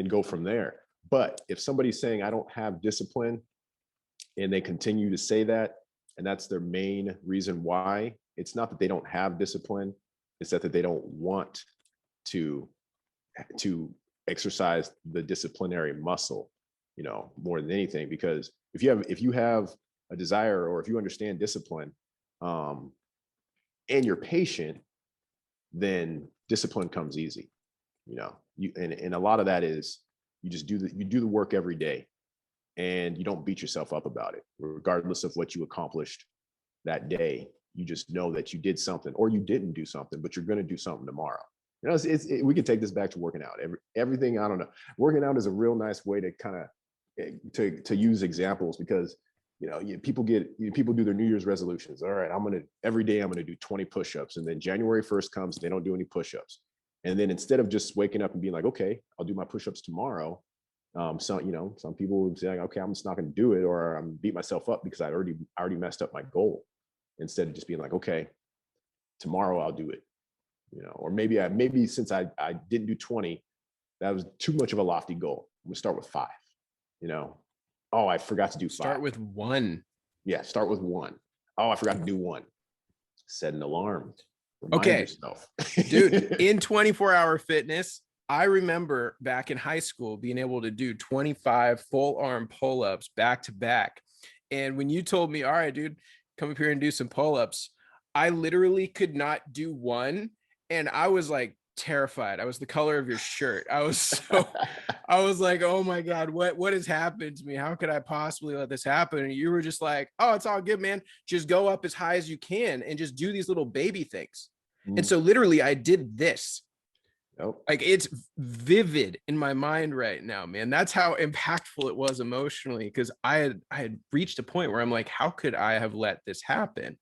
go from there. But if somebody's saying, I don't have discipline, and they continue to say that, and that's their main reason why, it's not that they don't have discipline, it's that they don't want to exercise the disciplinary muscle, more than anything. Because if you have a desire, or if you understand discipline, and you're patient, then discipline comes easy. You know, and a lot of that is you just do the work every day, and you don't beat yourself up about it, regardless of what you accomplished that day. You just know that you did something, or you didn't do something, but you're going to do something tomorrow. You know, we can take this back to working out. Everything, I don't know. Working out is a real nice way to kind of to use examples, because people do their New Year's resolutions. All right, every day I'm gonna do 20 push-ups, and then January 1st comes, they don't do any push-ups, and then instead of just waking up and being like, okay, I'll do my push-ups tomorrow. Some people would say, okay, I'm just not going to do it, or I'm beat myself up because I already messed up my goal. Instead of just being like, okay, tomorrow I'll do it. Or maybe since I didn't do 20, that was too much of a lofty goal. I'm gonna start with 5. Oh, I forgot to do 5. Start with 1. Yeah, start with 1. Oh, I forgot to do 1. Set an alarm. Remind yourself. Dude, in 24-hour fitness, I remember back in high school being able to do 25 full arm pull-ups back to back. And when you told me, all right, dude, come up here and do some pull-ups, I literally could not do 1. And I was like terrified. I was the color of your shirt. I was like, oh my God, what has happened to me? How could I possibly let this happen? And you were just like, oh, it's all good, man. Just go up as high as you can and just do these little baby things. And so literally I did this. Nope. Like, it's vivid in my mind right now, man. That's how impactful it was emotionally, because I had reached a point where I'm like, how could I have let this happen?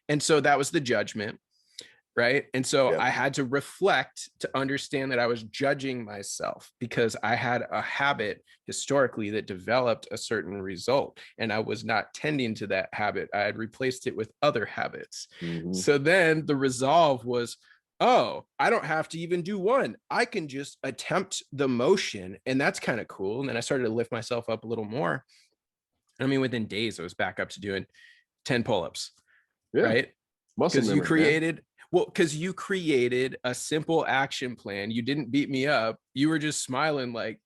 And so that was the judgment, right? And so I had to reflect to understand that I was judging myself because I had a habit historically that developed a certain result, and I was not tending to that habit. I had replaced it with other habits. So then the resolve was, oh, I don't have to even do 1. I can just attempt the motion, and that's kind of cool. And then I started to lift myself up a little more. I mean, within days, I was back up to doing 10 pull-ups, right? Because you created a simple action plan. You didn't beat me up. You were just smiling like,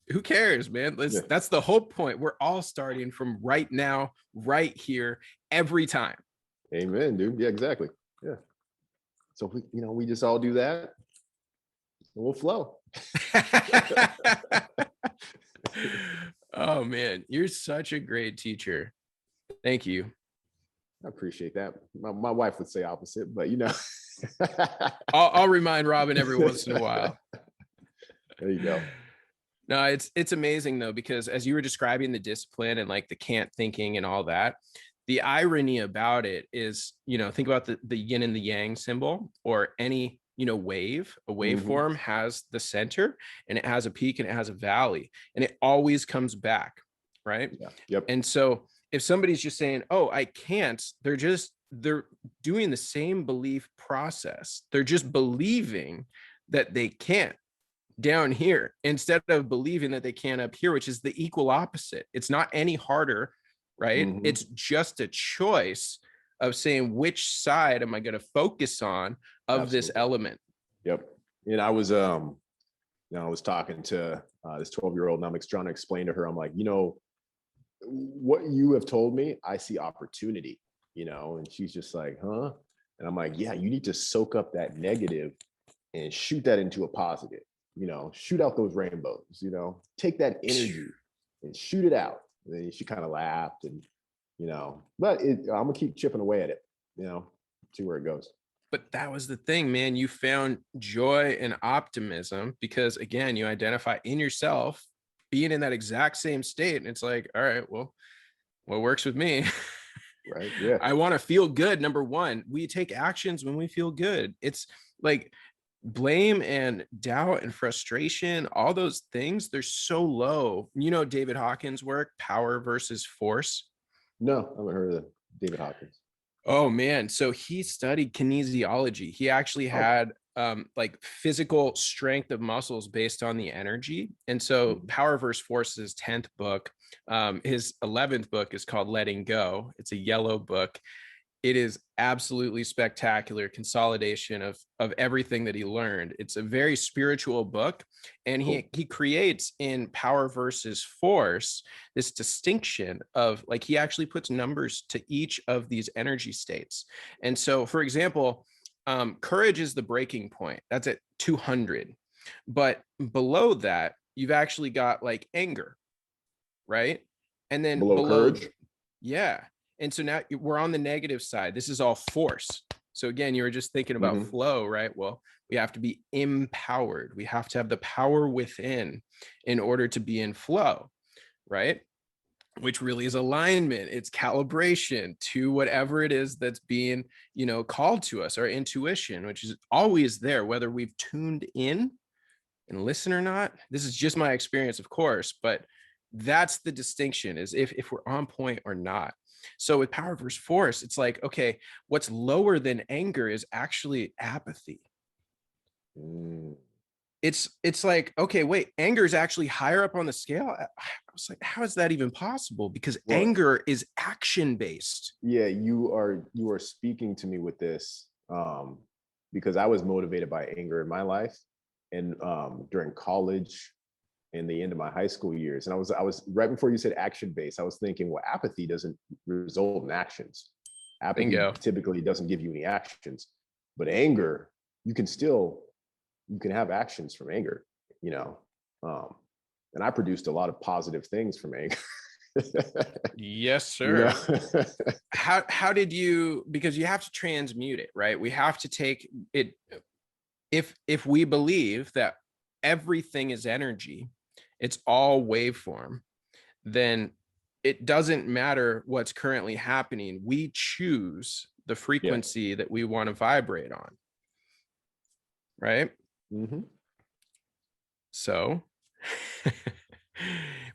who cares, man? That's the whole point. We're all starting from right now, right here, every time. Amen, dude. Yeah, exactly. Yeah. So we just all do that, and we'll flow. Oh man, you're such a great teacher. Thank you. I appreciate that. My wife would say opposite, but I'll remind Robin every once in a while. There you go. No, it's amazing though, because as you were describing the discipline and like the can't thinking and all that, the irony about it is, think about the yin and the yang symbol, or any, wave. A waveform has the center, and it has a peak, and it has a valley, and it always comes back, right? Yeah. Yep. And so if somebody's just saying, oh, I can't, they're doing the same belief process. They're just believing that they can't down here instead of believing that they can up here, which is the equal opposite. It's not any harder, right? It's just a choice of saying, which side am I going to focus on of this element? Yep. And I was talking to this 12-year-old, and I'm trying to explain to her, I'm like, what you have told me, I see opportunity, and she's just like, huh? And I'm like, yeah, you need to soak up that negative and shoot that into a positive, shoot out those rainbows, take that energy and shoot it out. And then she kind of laughed, and, but I'm gonna keep chipping away at it, see where it goes. But that was the thing, man. You found joy and optimism because, again, you identify in yourself being in that exact same state. And it's like, all right, well, what works with me? Right. Yeah. I want to feel good. Number one, we take actions when we feel good. It's like blame and doubt and frustration, all those things, they're so low. David Hawkins' work, Power versus Force? No, I haven't heard of David Hawkins. Oh man. So he studied kinesiology. He actually had like physical strength of muscles based on the energy. And so Power versus Force is his 10th book. His 11th book is called Letting Go. It's a yellow book. It is absolutely spectacular consolidation of everything that he learned. It's a very spiritual book. And he creates in Power versus Force this distinction of, like, he actually puts numbers to each of these energy states. And so, for example, Courage is the breaking point. That's at 200. But below that, you've actually got like anger, right? And then Below courage. Yeah. And so now we're on the negative side. This is all force. So again, you were just thinking about flow, right? Well, we have to be empowered. We have to have the power within in order to be in flow, right? Which really is alignment. It's calibration to whatever it is that's being, called to us, our intuition, which is always there, whether we've tuned in and listen or not. This is just my experience, of course, but that's the distinction, is if we're on point or not. So with power versus force, it's like, okay, what's lower than anger is actually apathy. It's like, okay, wait, anger is actually higher up on the scale. I was like, how is that even possible? Because anger is action based. Yeah, you are speaking to me with this, because I was motivated by anger in my life, and during college and the end of my high school years. And I was right before you said action based, I was thinking, well, apathy doesn't result in actions. Apathy typically doesn't give you any actions, but anger, you can have actions from anger, and I produced a lot of positive things from anger. Yes, sir. How did you, because you have to transmute it, right? We have to take it. If we believe that everything is energy, it's all waveform, then it doesn't matter what's currently happening. We choose the frequency that we want to vibrate on, right? So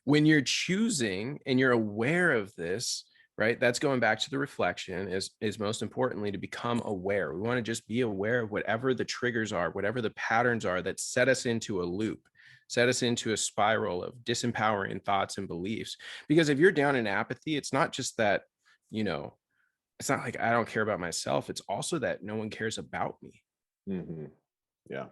when you're choosing and you're aware of this, right, that's going back to the reflection, is most importantly to become aware. We want to just be aware of whatever the triggers are, whatever the patterns are that set us into a loop, set us into a spiral of disempowering thoughts and beliefs. Because if you're down in apathy, it's not just that, it's not like I don't care about myself. It's also that no one cares about me. Yeah.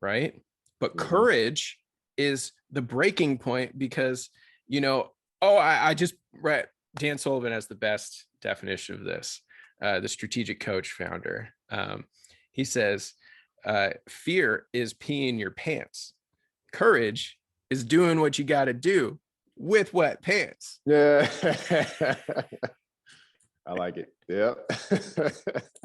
Right. But courage is the breaking point, because, I just read Dan Sullivan has the best definition of this, the strategic coach founder. He says, fear is peeing your pants. Courage is doing what you got to do with wet pants. Yeah. I like it. Yeah.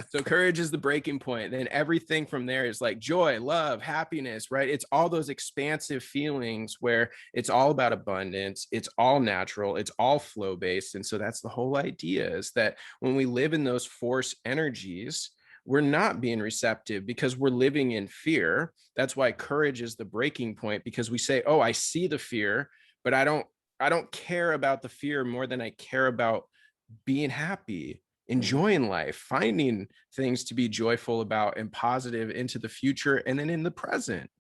So courage is the breaking point. Then everything from there is like joy, love, happiness, right? It's all those expansive feelings where it's all about abundance. It's all natural. It's all flow based. And so that's the whole idea, is that when we live in those force energies, we're not being receptive because we're living in fear. That's why courage is the breaking point, because we say, oh, I see the fear, but I don't care about the fear more than I care about being happy, enjoying life, finding things to be joyful about and positive into the future and then in the present.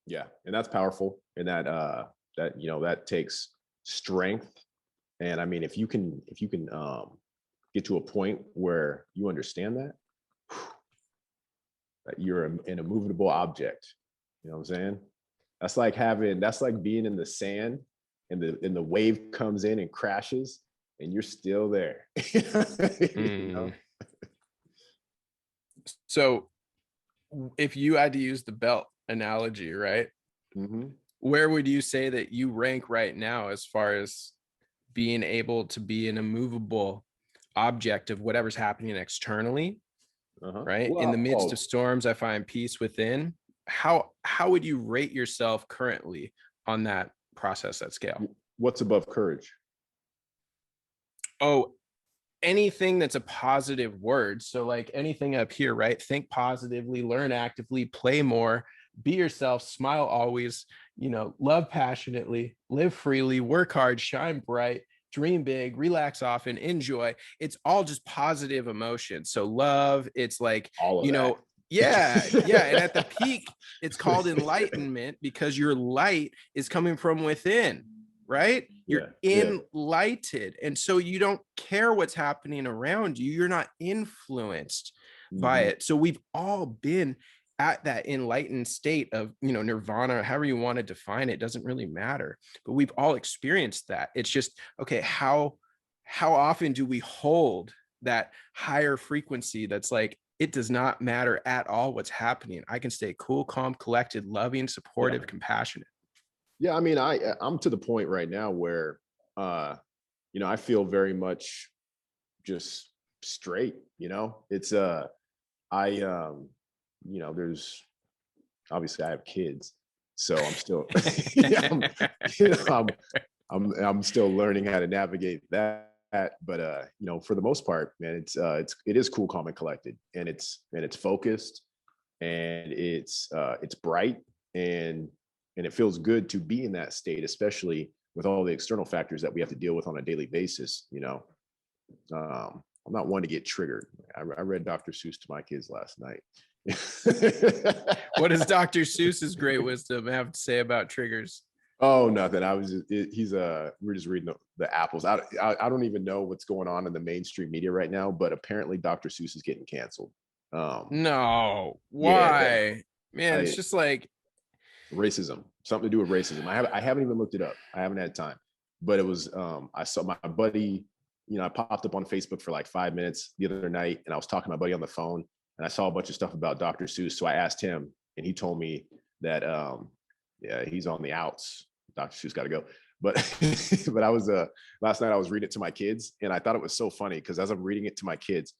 Yeah, and that's powerful, and that takes strength. And I mean, if you can get to a point where you understand that you're an immovable object, you know what I'm saying? That's like being in the sand and the wave comes in and crashes, and you're still there. So if you had to use the belt analogy, right? Where would you say that you rank right now as far as being able to be an immovable object of whatever's happening externally, right? In the midst of storms, I find peace within. How would you rate yourself currently on that process, that scale? What's above courage? Oh, anything that's a positive word. So like anything up here, right? Think positively, learn actively, play more, be yourself, smile always, love passionately, live freely, work hard, shine bright, dream big, relax often, enjoy. It's all just positive emotion. So love, it's like, yeah. And at the peak, it's called enlightenment, because your light is coming from within. Right? You're enlightened. And so you don't care what's happening around you. You're not influenced by it. So we've all been at that enlightened state of, nirvana, however you want to define it, doesn't really matter. But we've all experienced that. It's just, okay, how often do we hold that higher frequency that's like it does not matter at all what's happening. I can stay cool, calm, collected, loving, supportive, compassionate. Yeah, I mean, I'm to the point right now where I feel very much just straight, it's there's obviously I have kids, so I'm still I'm still learning how to navigate that. But for the most part, man, it is cool, calm, and collected, and it's focused, and it's bright, and it feels good to be in that state, especially with all the external factors that we have to deal with on a daily basis. I'm not one to get triggered. I read Dr. Seuss to my kids last night. What does Dr. Seuss's great wisdom have to say about triggers? Oh, nothing. We're just reading the apples. I don't even know what's going on in the mainstream media right now, but apparently Dr. Seuss is getting canceled. No, why? Yeah, man, it's just like racism, something to do with racism. I haven't even looked it up. I haven't had time, but it was, I saw my buddy, I popped up on Facebook for like 5 minutes the other night, and I was talking to my buddy on the phone, and I saw a bunch of stuff about Dr. Seuss. So I asked him, and he told me that, he's on the outs. Dr. Seuss got to go. But but I was last night I was reading it to my kids, and I thought it was so funny because as I'm reading it to my kids,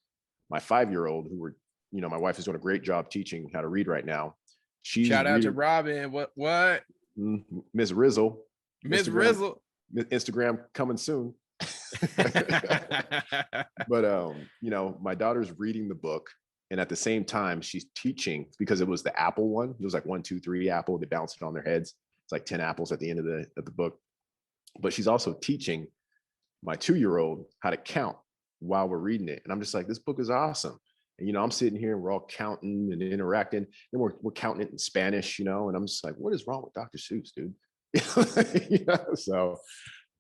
my 5-year-old, who were, my wife is doing a great job teaching how to read right now. Shout out to Robin. What? Miss Rizzle. Miss Rizzle. Instagram coming soon. But my daughter's reading the book, and at the same time she's teaching, because it was the apple one. It was like 1, 2, 3 apple. They bounced it on their heads. It's like 10 apples at the end of the book. But she's also teaching my 2-year-old how to count while we're reading it. And I'm just like, this book is awesome. And I'm sitting here and we're all counting and interacting. Then we're counting it in Spanish, and I'm just like, what is wrong with Dr. Seuss, dude? So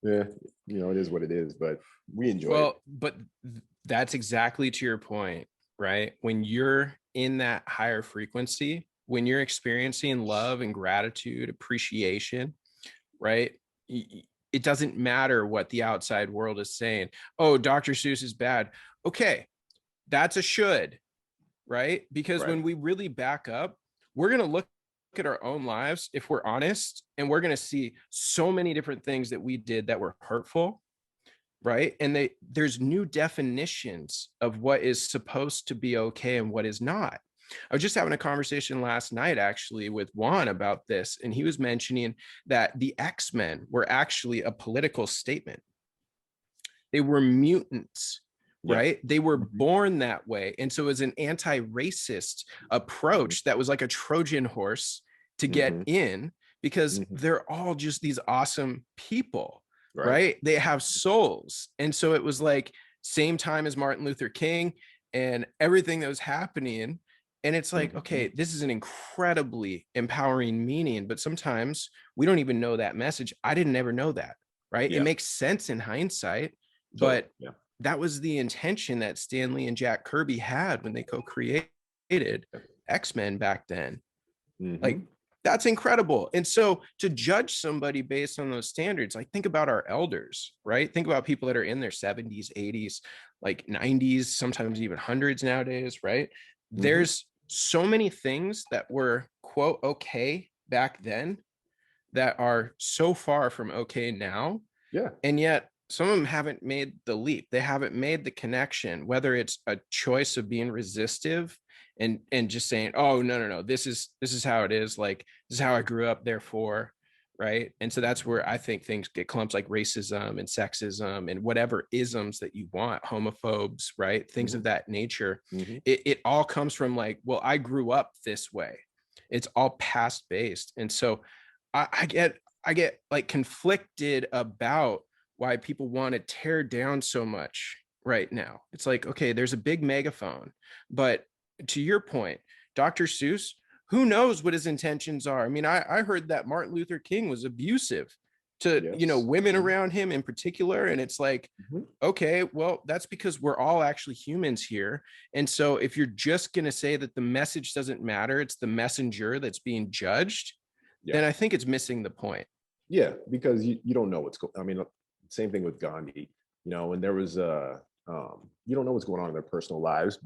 yeah, it is what it is, but we enjoy it. But that's exactly to your point, right? When you're in that higher frequency, when you're experiencing love and gratitude, appreciation, right? It doesn't matter what the outside world is saying. Oh, Dr. Seuss is bad. Okay, that's a should, right? Because when we really back up, we're going to look at our own lives, if we're honest, and we're going to see so many different things that we did that were hurtful, right? And there's new definitions of what is supposed to be okay and what is not. I was just having a conversation last night actually with Juan about this, and he was mentioning that the X-Men were actually a political statement. They were mutants, right? They were born that way. And so it was an anti-racist approach that was like a Trojan horse to get in, because they're all just these awesome people, right? They have souls. And so it was like same time as Martin Luther King and everything that was happening. And it's like, okay, this is an incredibly empowering meaning, but sometimes we don't even know that message. I didn't ever know that, right? It makes sense in hindsight, but that was the intention that Stan Lee and Jack Kirby had when they co-created X-Men back then. Like, that's incredible. And so to judge somebody based on those standards, like think about our elders, right? Think about people that are in their 70s, 80s, like 90s, sometimes even hundreds nowadays, right? There's so many things that were, quote, okay back then that are so far from okay now. Yeah. And yet some of them haven't made the leap. They haven't made the connection, whether it's a choice of being resistive and just saying, oh, no, this is how it is. Like, this is how I grew up, therefore. Right. And so that's where I think things get clumped, like racism and sexism and whatever isms that you want, homophobes, right? Things of that nature. It all comes from like, well, I grew up this way. It's all past based. And so I get like conflicted about why people want to tear down so much right now. It's like, okay, there's a big megaphone, but to your point, Dr. Seuss, who knows what his intentions are? I mean, I heard that Martin Luther King was abusive to, women around him in particular. And it's like, okay, well, that's because we're all actually humans here. And so if you're just going to say that the message doesn't matter, it's the messenger that's being judged, then I think it's missing the point. Yeah, because you don't know what's going. I mean, same thing with Gandhi, and there was You don't know what's going on in their personal lives,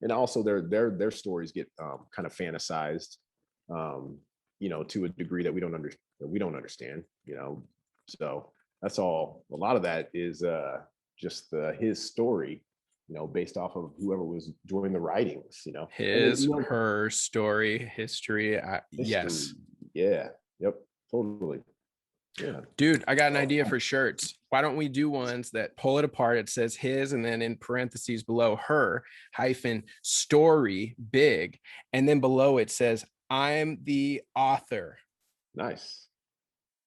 and also their stories get kind of fantasized, to a degree that we don't understand, So that's all. A lot of that is just his story, based off of whoever was doing the writings, her story, history. Yes. Yeah. Yep. Totally. Yeah. Dude, I got an idea for shirts. Why don't we do ones that pull it apart? It says his, and then in parentheses below her - story big. And then below it says, I'm the author. Nice.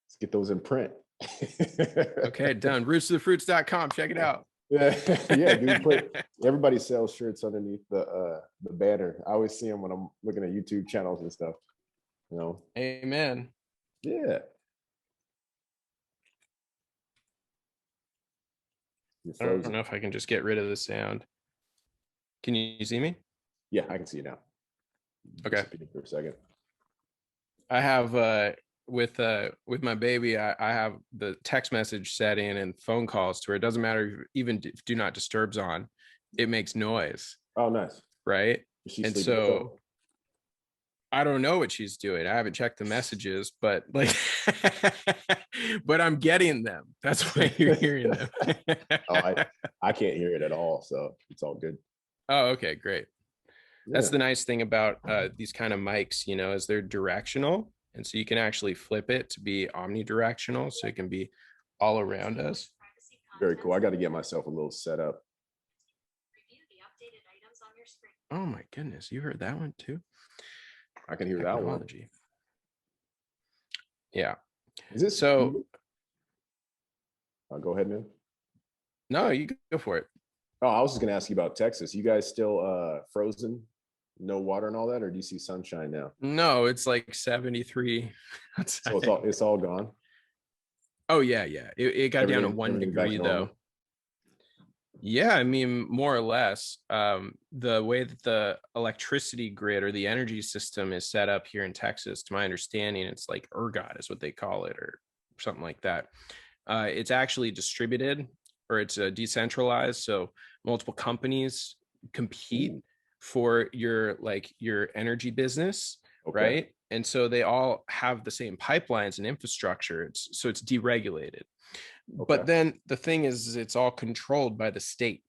Let's get those in print. Okay, done. Rootsofthefruits.com. Check it out. Yeah, yeah, dude. Everybody sells shirts underneath the banner. I always see them when I'm looking at YouTube channels and stuff. Amen. Yeah. I don't know if I can just get rid of the sound. Can you see me? Yeah, I can see you now. Okay. For a second. I have with my baby, I have the text message setting and phone calls to where it doesn't matter even if do not disturb's on, it makes noise. Oh, nice. Right. And so I don't know what she's doing. I haven't checked the messages, but but I'm getting them. That's why you're hearing them. I can't hear it at all, so it's all good. Oh, okay, great. Yeah. That's the nice thing about these kind of mics, is they're directional. And so you can actually flip it to be omnidirectional. So it can be all around us. Very cool. I got to get myself a little setup. Oh my goodness. You heard that one too? I can hear that one. Yeah. Is this so? Go ahead, man. No, you go for it. Oh, I was just gonna ask you about Texas. You guys still frozen, no water and all that, or do you see sunshine now? No, it's like 73. So it's all gone. Oh yeah. It got down to 1 degree though. Yeah, I mean, more or less. The way that the electricity grid or the energy system is set up here in Texas, to my understanding, it's like ERGOT is what they call it, or something like that. It's actually distributed, or it's decentralized. So multiple companies compete for your energy business, right? And so they all have the same pipelines and infrastructure. So it's deregulated. But then the thing is, it's all controlled by the state.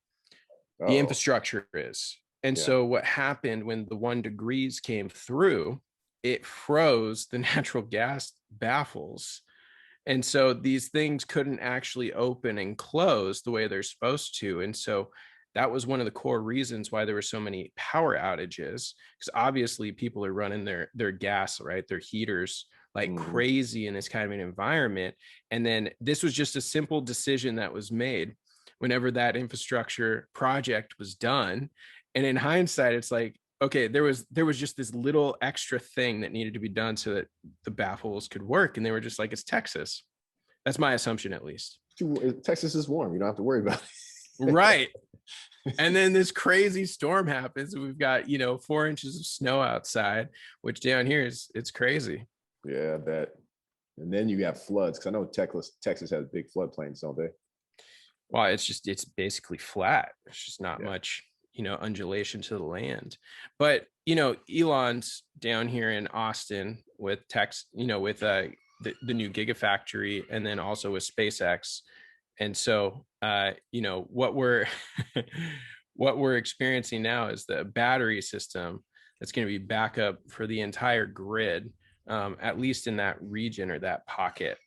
The infrastructure is. And so what happened when the 1 degrees came through, it froze the natural gas baffles. And so these things couldn't actually open and close the way they're supposed to. And so that was one of the core reasons why there were so many power outages, because obviously people are running their gas, right? Their heaters like crazy in this kind of an environment. And then this was just a simple decision that was made whenever that infrastructure project was done. And in hindsight, it's like, okay, there was just this little extra thing that needed to be done so that the baffles could work. And they were just like, it's Texas. That's my assumption, at least. Texas is warm. You don't have to worry about it. Right. And then this crazy storm happens. And we've got, 4 inches of snow outside, which down here it's crazy. Yeah, I bet. And then you got floods, because I know Texas has big floodplains, don't they? Well, it's basically flat. There's just not much, undulation to the land. But, Elon's down here in Austin with with the new Gigafactory, and then also with SpaceX. And so, what we're what we're experiencing now is the battery system that's going to be backup for the entire grid, at least in that region or that pocket.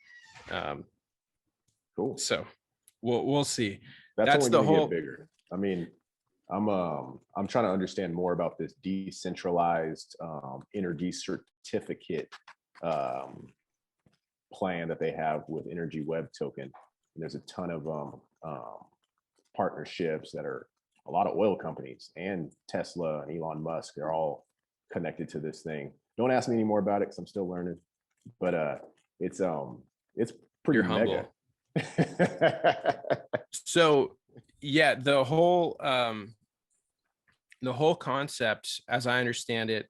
Cool. So we'll see. That's the whole bigger. I mean, I'm trying to understand more about this decentralized energy certificate plan that they have with Energy Web Token. And there's a ton of partnerships that are a lot of oil companies, and Tesla and Elon Musk. They're all connected to this thing. Don't ask me any more about it because I'm still learning. But it's pretty mega. So yeah, the whole concept, as I understand it,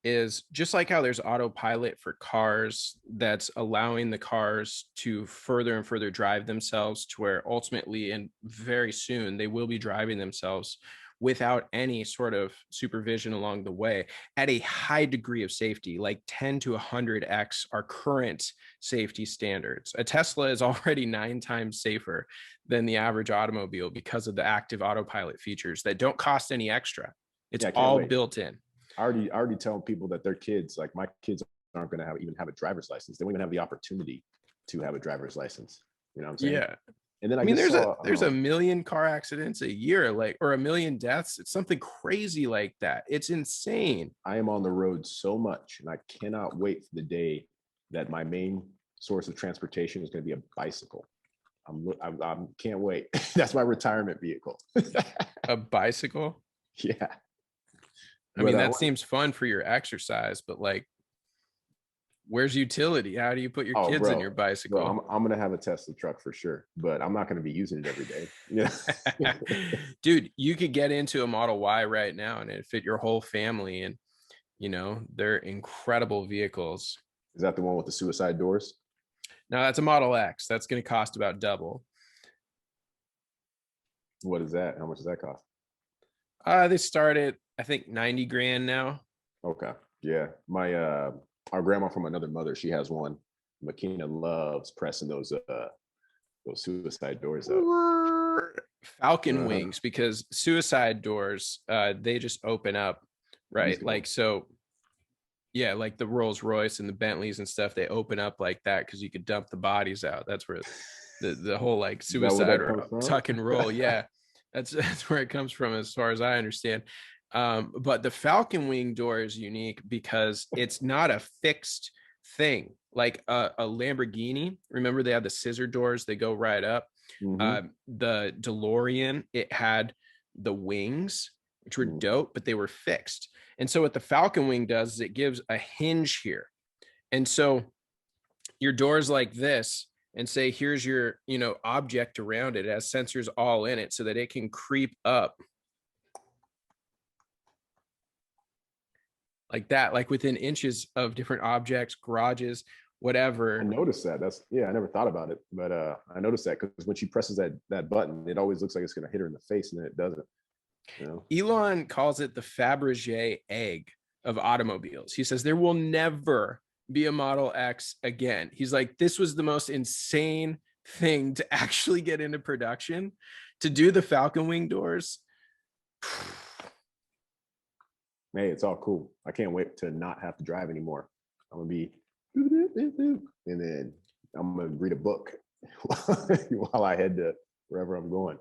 is just like how there's autopilot for cars that's allowing the cars to further and further drive themselves to where ultimately and very soon they will be driving themselves without any sort of supervision along the way at a high degree of safety, like 10 to 100x our current safety standards. A Tesla is already 9 times safer than the average automobile because of the active autopilot features that don't cost any extra. It's all built in. I already tell people that their kids, like my kids, aren't going to even have a driver's license. They won't even have the opportunity to have a driver's license. You know what I'm saying? Yeah. And then I mean, there's a million car accidents a year, like, or a million deaths. It's something crazy like that. It's insane. I am on the road so much, and I cannot wait for the day that my main source of transportation is going to be a bicycle. I can't wait. That's my retirement vehicle. A bicycle? Yeah. I mean, that seems fun for your exercise, but like, where's utility? How do you put your kids in your bicycle? Bro, I'm gonna have a Tesla truck for sure, but I'm not gonna be using it every day. Yeah. Dude, you could get into a Model Y right now and it fit your whole family, and you know, they're incredible vehicles. Is that the one with the suicide doors? No, that's a Model X. That's going to cost about double. What is that? How much does that cost? They start at, I think, 90 grand now. Okay. Yeah. My our grandma from another mother, she has one. Makina loves pressing those suicide doors up. Falcon wings, because suicide doors, they just open up, right? Like, so yeah, like the Rolls Royce and the Bentleys and stuff, they open up like that because you could dump the bodies out. That's where the whole like suicide or tuck and roll. Yeah, that's where it comes from, as far as I understand. But the Falcon wing door is unique because it's not a fixed thing like a Lamborghini. Remember, they had the scissor doors, they go right up. The DeLorean, it had the wings, which were dope, but they were fixed. And so what the Falcon wing does is it gives a hinge here. And so your door's like this, and say, here's your, you know, object around it. It has sensors all in it so that it can creep up like that, like within inches of different objects, garages, whatever. I noticed that. I never thought about it, but I noticed that because when she presses that button, it always looks like it's going to hit her in the face, and then it doesn't. You know? Elon calls it the Faberge egg of automobiles. He says there will never be a Model X again. He's like, this was the most insane thing to actually get into production, to do the Falcon wing doors. Hey, it's all cool. I can't wait to not have to drive anymore. I'm gonna be, and then I'm gonna read a book while I head to wherever I'm going.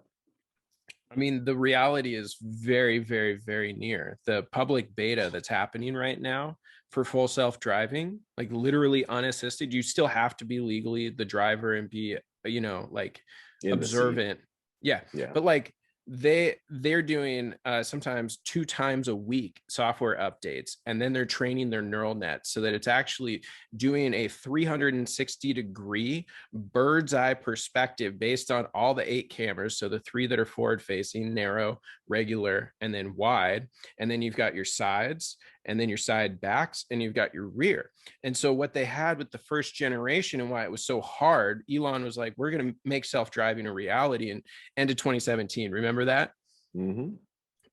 I mean, the reality is very, very, very near. The public beta that's happening right now for full self-driving, like literally unassisted, you still have to be legally the driver and be, you know, like observant. Yeah. But like they're doing sometimes 2 times a week software updates, and then they're training their neural nets so that it's actually doing a 360-degree bird's eye perspective based on all the 8 cameras. So the 3 that are forward facing, narrow, regular, and then wide, and then you've got your sides, and then your side backs, and you've got your rear. And so what they had with the first generation, and why it was so hard, Elon was like, we're going to make self-driving a reality in end of 2017. Remember that?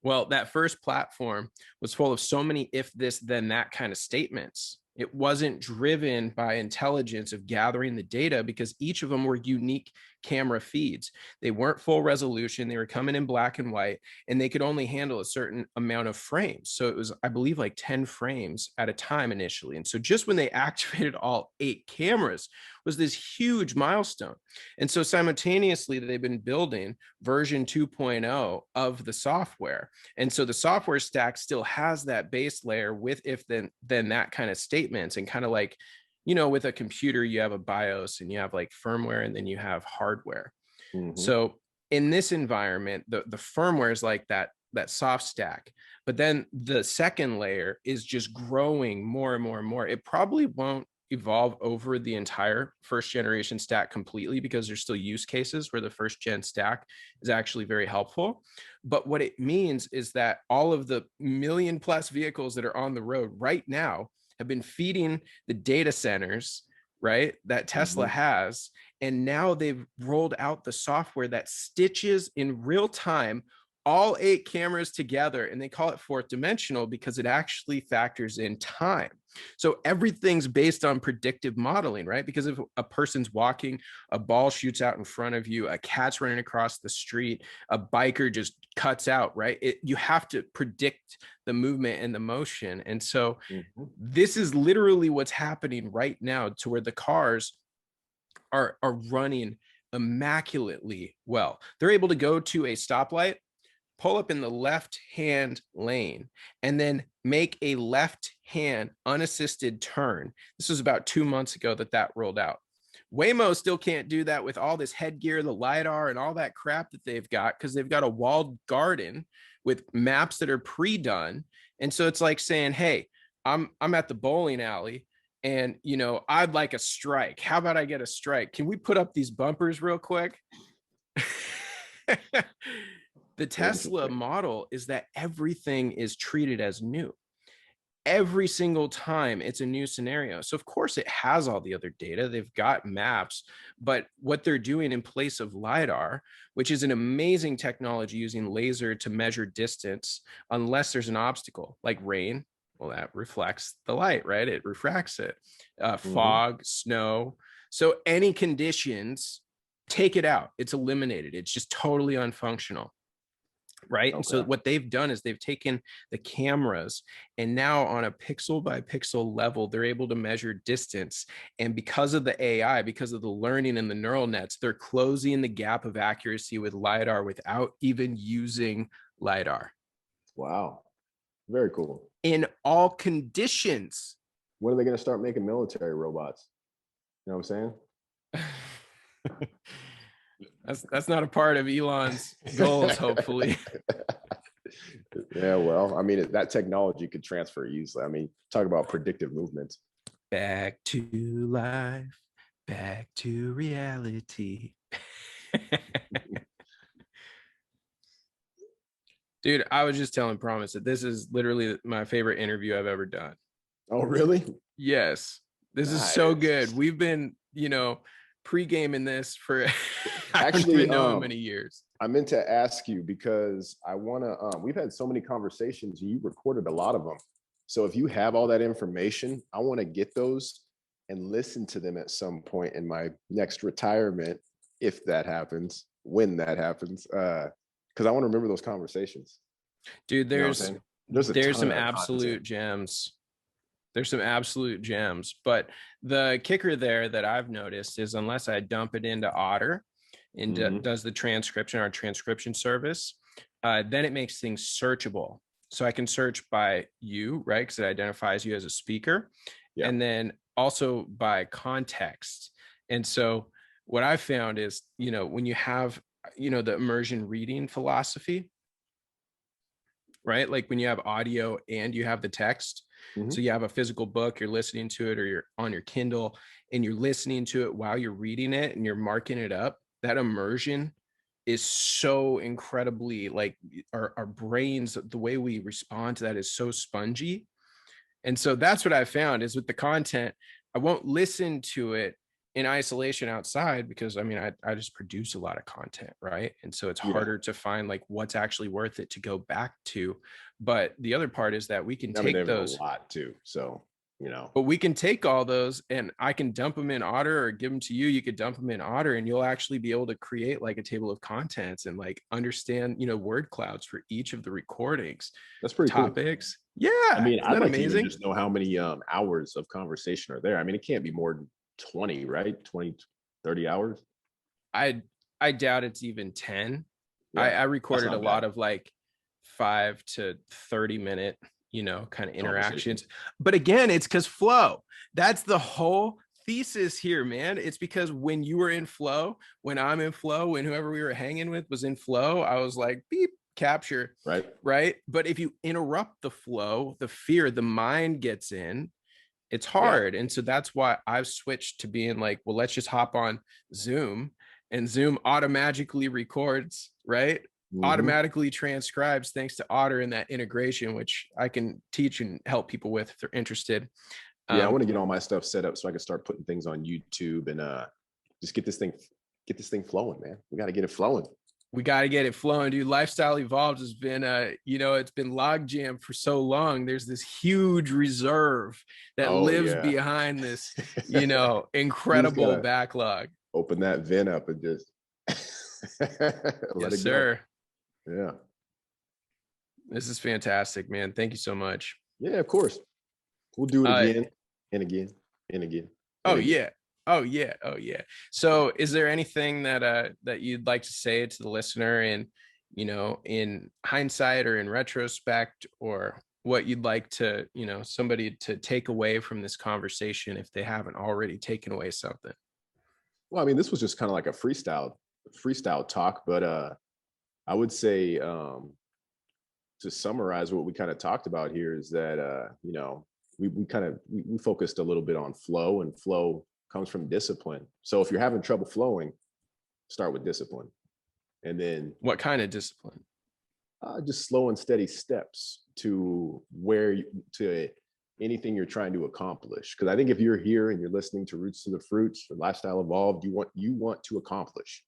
Well, that first platform was full of so many if this, then that kind of statements. It wasn't driven by intelligence of gathering the data, because each of them were unique camera feeds. They weren't full resolution. They were coming in black and white, and they could only handle a certain amount of frames. So it was, I believe, like 10 frames at a time initially. And so just when they activated all 8 cameras was this huge milestone. And so simultaneously, they've been building version 2.0 of the software. And so the software stack still has that base layer with if then that kind of statements, and kind of like, you know, with a computer, you have a BIOS and you have like firmware, and then you have hardware. So in this environment, the firmware is like that soft stack, but then the second layer is just growing more and more and more. It probably won't evolve over the entire first generation stack completely, because there's still use cases where the first gen stack is actually very helpful. But what it means is that all of the million plus vehicles that are on the road right now have been feeding the data centers, right, that Tesla has. And now they've rolled out the software that stitches in real time all 8 cameras together, and they call it fourth dimensional because it actually factors in time. So everything's based on predictive modeling, right? Because if a person's walking, a ball shoots out in front of you, a cat's running across the street, a biker just cuts out, right? You have to predict the movement and the motion. And so this is literally what's happening right now, to where the cars are running immaculately well. They're able to go to a stoplight, pull up in the left-hand lane, and then make a left-hand unassisted turn. This was about 2 months ago that rolled out. Waymo still can't do that with all this headgear, the Lidar, and all that crap that they've got, because they've got a walled garden with maps that are pre-done. And so it's like saying, hey, I'm at the bowling alley, and I'd like a strike. How about I get a strike? Can we put up these bumpers real quick? The Tesla model is that everything is treated as new. Every single time it's a new scenario. So of course it has all the other data. They've got maps, but what they're doing in place of Lidar, which is an amazing technology using laser to measure distance, unless there's an obstacle like rain, well, that reflects the light, right? It refracts it. Fog, snow. So any conditions, take it out. It's eliminated. It's just totally unfunctional. Right. And so what they've done is they've taken the cameras, and now on a pixel by pixel level, they're able to measure distance. And because of the AI, because of the learning and the neural nets, they're closing the gap of accuracy with Lidar without even using Lidar. Wow. Very cool. In all conditions. When are they going to start making military robots? You know what I'm saying? That's not a part of Elon's goals, hopefully. Yeah, well, I mean, that technology could transfer easily. I mean, talk about predictive movements. Back to life, back to reality. Dude, I was just telling Promise that this is literally my favorite interview I've ever done. Oh, really? Yes. This is so good. We've been, pre-gaming this for actually, I don't even know how many years. I meant to ask you because I want to, we've had so many conversations. You recorded a lot of them. So if you have all that information, I want to get those and listen to them at some point in my next retirement, if that happens, when that happens, because I want to remember those conversations. Dude, there's some absolute gems. There's some absolute gems, but the kicker there that I've noticed is unless I dump it into Otter and does the transcription, our transcription service, then it makes things searchable. So I can search by you, right? Because it identifies you as a speaker, and then also by context. And so what I found is, when you have, the immersion reading philosophy, right? Like when you have audio and you have the text. So you have a physical book, you're listening to it, or you're on your Kindle and you're listening to it while you're reading it and you're marking it up. That immersion is so incredibly, like, our brains, the way we respond to that is so spongy. And so that's what I found is with the content, I won't listen to it in isolation outside because I just produce a lot of content, right? And so it's harder to find like what's actually worth it to go back to. But the other part is that we can take those a lot too. So, but we can take all those and I can dump them in Otter or give them to you. You could dump them in Otter and you'll actually be able to create like a table of contents and like understand, word clouds for each of the recordings. That's pretty topics. Cool. Yeah. I mean, I'd like amazing? to even just know how many hours of conversation are there. I mean, it can't be more than 20, right? 20, 30 hours. I doubt it's even 10. I recorded a lot of like 5 to 30 minute, kind of interactions. But again, it's because flow. That's the whole thesis here, man. It's because when you were in flow, when I'm in flow, when whoever we were hanging with was in flow, I was like, beep, capture. Right. But if you interrupt the flow, the fear, the mind gets in It's hard. And so that's why I've switched to being like, well, let's just hop on Zoom, and Zoom automatically records, right? Automatically transcribes thanks to Otter and that integration, which I can teach and help people with if they're interested. Yeah, I want to get all my stuff set up so I can start putting things on YouTube and just get this thing flowing, man. We got to get it flowing. We got to get it flowing, dude. Lifestyle Evolved has been, it's been log jammed for so long. There's this huge reserve that lives behind this, incredible backlog. Open that VIN up and just yes, sir. Go. Yeah. This is fantastic, man. Thank you so much. Yeah, of course. We'll do it again and again and again. Oh yeah. So is there anything that you'd like to say to the listener, and in hindsight or in retrospect, or what you'd like to somebody to take away from this conversation if they haven't already taken away something? Well, I mean, this was just kind of like a freestyle talk, but I would say to summarize what we kind of talked about here is that we focused a little bit on flow, and flow comes from discipline. So if you're having trouble flowing, start with discipline. And then what kind of discipline? Just slow and steady steps to anything you're trying to accomplish. Because I think if you're here and you're listening to Roots to the Fruits or Lifestyle Evolved, you want to accomplish.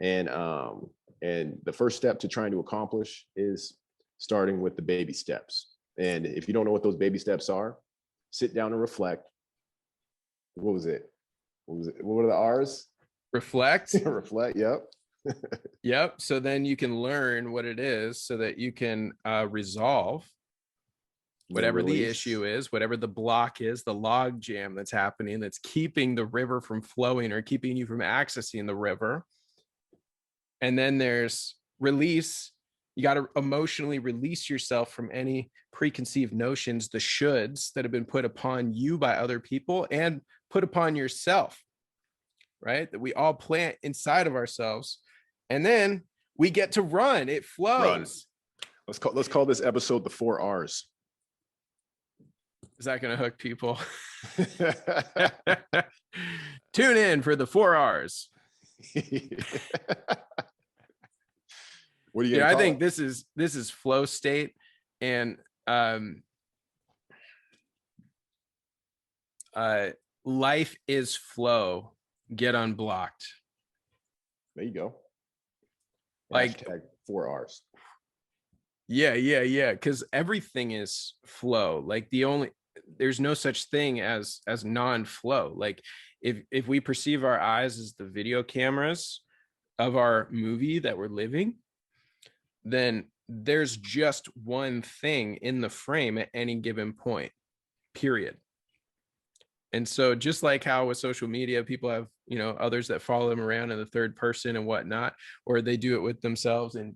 And the first step to trying to accomplish is starting with the baby steps. And if you don't know what those baby steps are, sit down and reflect. What was it? What were the R's? Reflect. Reflect. Yep. Yep. So then you can learn what it is so that you can resolve whatever the issue is, whatever the block is, the log jam that's happening, that's keeping the river from flowing or keeping you from accessing the river. And then there's release. You got to emotionally release yourself from any preconceived notions, the shoulds that have been put upon you by other people and put upon yourself, right? That we all plant inside of ourselves. And then we get to run. It flows. Run. Let's call this episode the 4 R's. Is that going to hook people? Tune in for the 4 R's. What do you? I think this is flow state, and life is flow. Get unblocked. There you go. Like Hashtag 4 R's. Yeah. Because everything is flow. Like there's no such thing as non-flow. Like if we perceive our eyes as the video cameras of our movie that we're living, then there's just one thing in the frame at any given point, period. And so just like how with social media, people have, others that follow them around in the third person and whatnot, or they do it with themselves and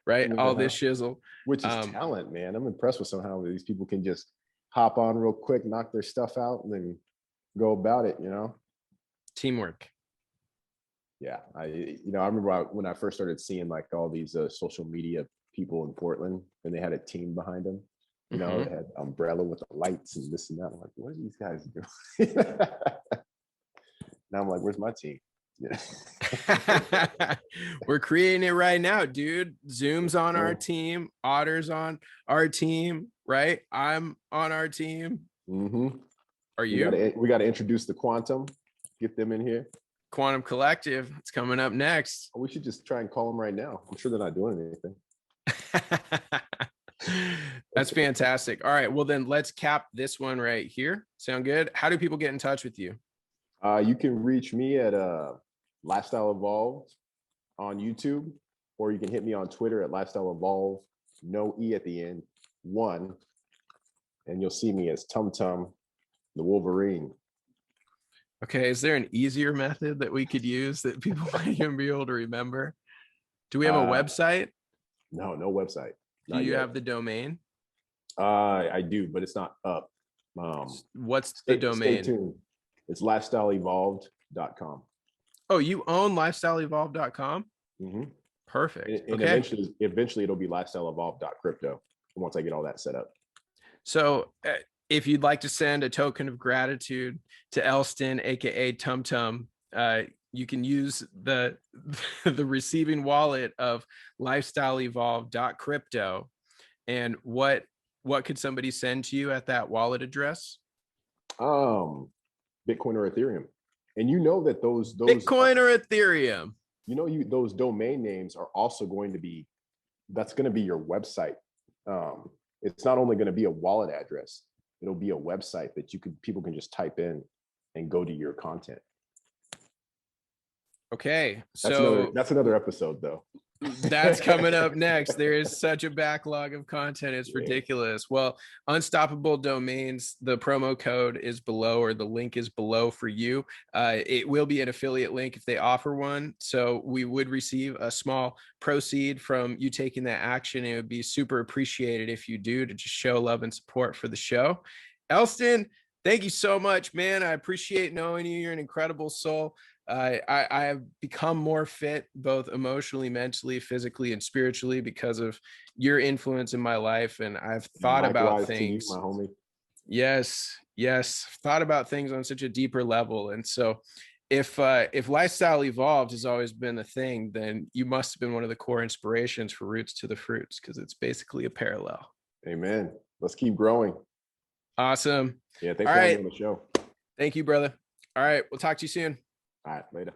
right. All this shizzle. Which is talent, man. I'm impressed with somehow these people can just hop on real quick, knock their stuff out, and then go about it, Teamwork. Yeah. I remember when I first started seeing like all these social media people in Portland, and they had a team behind them. They had umbrella with the lights and this and that. I'm like, what are these guys doing? Now I'm like, where's my team? Yeah. We're creating it right now, dude. Zoom's on our team. Otter's on our team, right? I'm on our team. Are you? We got to introduce the Quantum. Get them in here. Quantum Collective. It's coming up next. We should just try and call them right now. I'm sure they're not doing anything. That's fantastic. All right. Well, then let's cap this one right here. Sound good? How do people get in touch with you? You can reach me at Lifestyle Evolved on YouTube, or you can hit me on Twitter at Lifestyle Evolved, no E at the end, 1, and you'll see me as Tum Tum, the Wolverine. Okay. Is there an easier method that we could use that people might even be able to remember? Do we have a website? No website. Do you have the domain? I do, but it's not up. What's the domain? Stay tuned. It's lifestylievolved.com. Oh, you own lifestylievolved.com? Perfect. And eventually it'll be lifestylievolved.crypto once I get all that set up. So if you'd like to send a token of gratitude to Elston, aka Tum Tum, you can use the the receiving wallet of lifestyle-evolved.crypto. And what could somebody send to you at that wallet address? Bitcoin or Ethereum. And you know that those Bitcoin or Ethereum. You know, those domain names are also going to be, that's going to be your website. It's not only going to be a wallet address, it'll be a website that people can just type in and go to your content. Okay, so that's another episode though. That's coming up next. There is such a backlog of content. It's ridiculous. Well, Unstoppable Domains, the promo code is below, or the link is below for you. It will be an affiliate link if they offer one. So we would receive a small proceed from you taking that action. It would be super appreciated if you do, to just show love and support for the show. Elston, thank you so much, man. I appreciate knowing you. You're an incredible soul. I have become more fit, both emotionally, mentally, physically, and spiritually, because of your influence in my life. And I've thought about things. To you, my homie. Yes, thought about things on such a deeper level. And so, if lifestyle evolved has always been a thing, then you must have been one of the core inspirations for Roots to the Fruits, because it's basically a parallel. Amen. Let's keep growing. Awesome. Yeah, thanks for having me on the show. Thank you, brother. All right, we'll talk to you soon. All right, later.